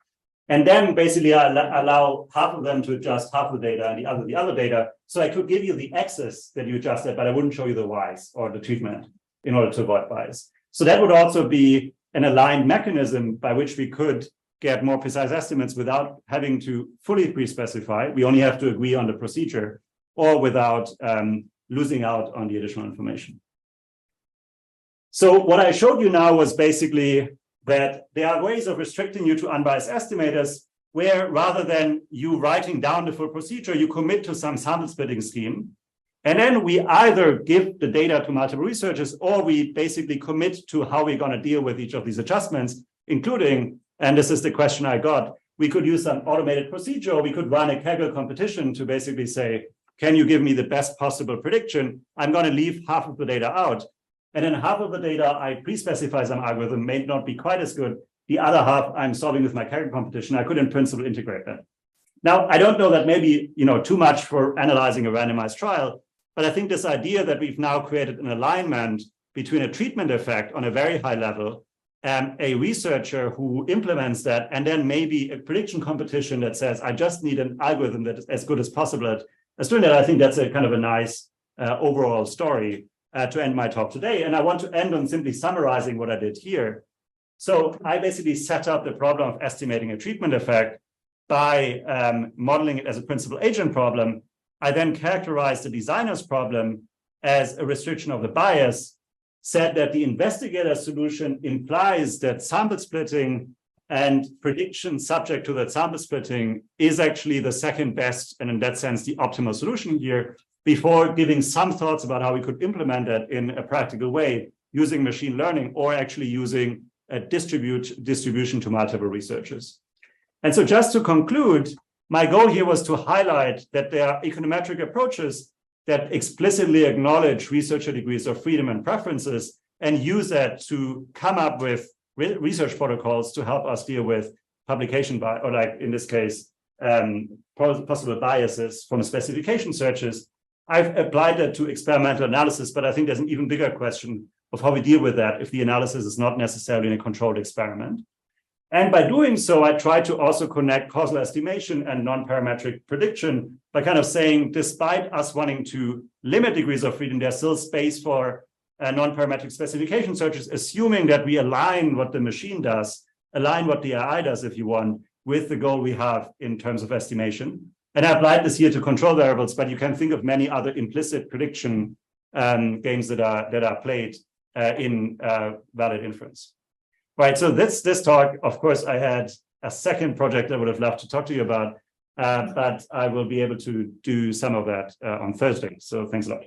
And then basically I allow half of them to adjust half the data and the other data. So I could give you the x's that you adjusted, but I wouldn't show you the y's or the treatment in order to avoid bias. So that would also be an aligned mechanism by which we could get more precise estimates without having to fully pre-specify. We only have to agree on the procedure or without losing out on the additional information. So what I showed you now was basically that there are ways of restricting you to unbiased estimators where rather than you writing down the full procedure, you commit to some sample splitting scheme. And then we either give the data to multiple researchers or we basically commit to how we're going to deal with each of these adjustments, including, and this is the question I got, we could use some automated procedure, or we could run a Kaggle competition to basically say, can you give me the best possible prediction? I'm going to leave half of the data out. And then half of the data I pre-specify some algorithm may not be quite as good. The other half I'm solving with my Kaggle competition. I could in principle integrate that. Now, I don't know that maybe too much for analyzing a randomized trial, but I think this idea that we've now created an alignment between a treatment effect on a very high level and a researcher who implements that, and then maybe a prediction competition that says, I just need an algorithm that is as good as possible at doing that. I think that's a kind of a nice overall story to end my talk today. And I want to end on simply summarizing what I did here. So I basically set up the problem of estimating a treatment effect by modeling it as a principal agent problem. I then characterized the designer's problem as a restriction of the bias, said that the investigator solution implies that sample splitting and prediction subject to that sample splitting is actually the second best, and in that sense, the optimal solution here, before giving some thoughts about how we could implement that in a practical way using machine learning or actually using a distribution to multiple researchers. And so just to conclude, my goal here was to highlight that there are econometric approaches that explicitly acknowledge researcher degrees of freedom and preferences and use that to come up with research protocols to help us deal with publication bias, or like in this case, possible biases from specification searches. I've applied that to experimental analysis, but I think there's an even bigger question of how we deal with that if the analysis is not necessarily in a controlled experiment. And by doing so, I try to also connect causal estimation and non-parametric prediction by kind of saying, despite us wanting to limit degrees of freedom, there's still space for non-parametric specification searches, assuming that we align what the machine does, align what the AI does, if you want, with the goal we have in terms of estimation. And I applied this here to control variables, but you can think of many other implicit prediction games that are played in valid inference. Right, so this talk, of course, I had a second project I would have loved to talk to you about, but I will be able to do some of that on Thursday. So thanks a lot.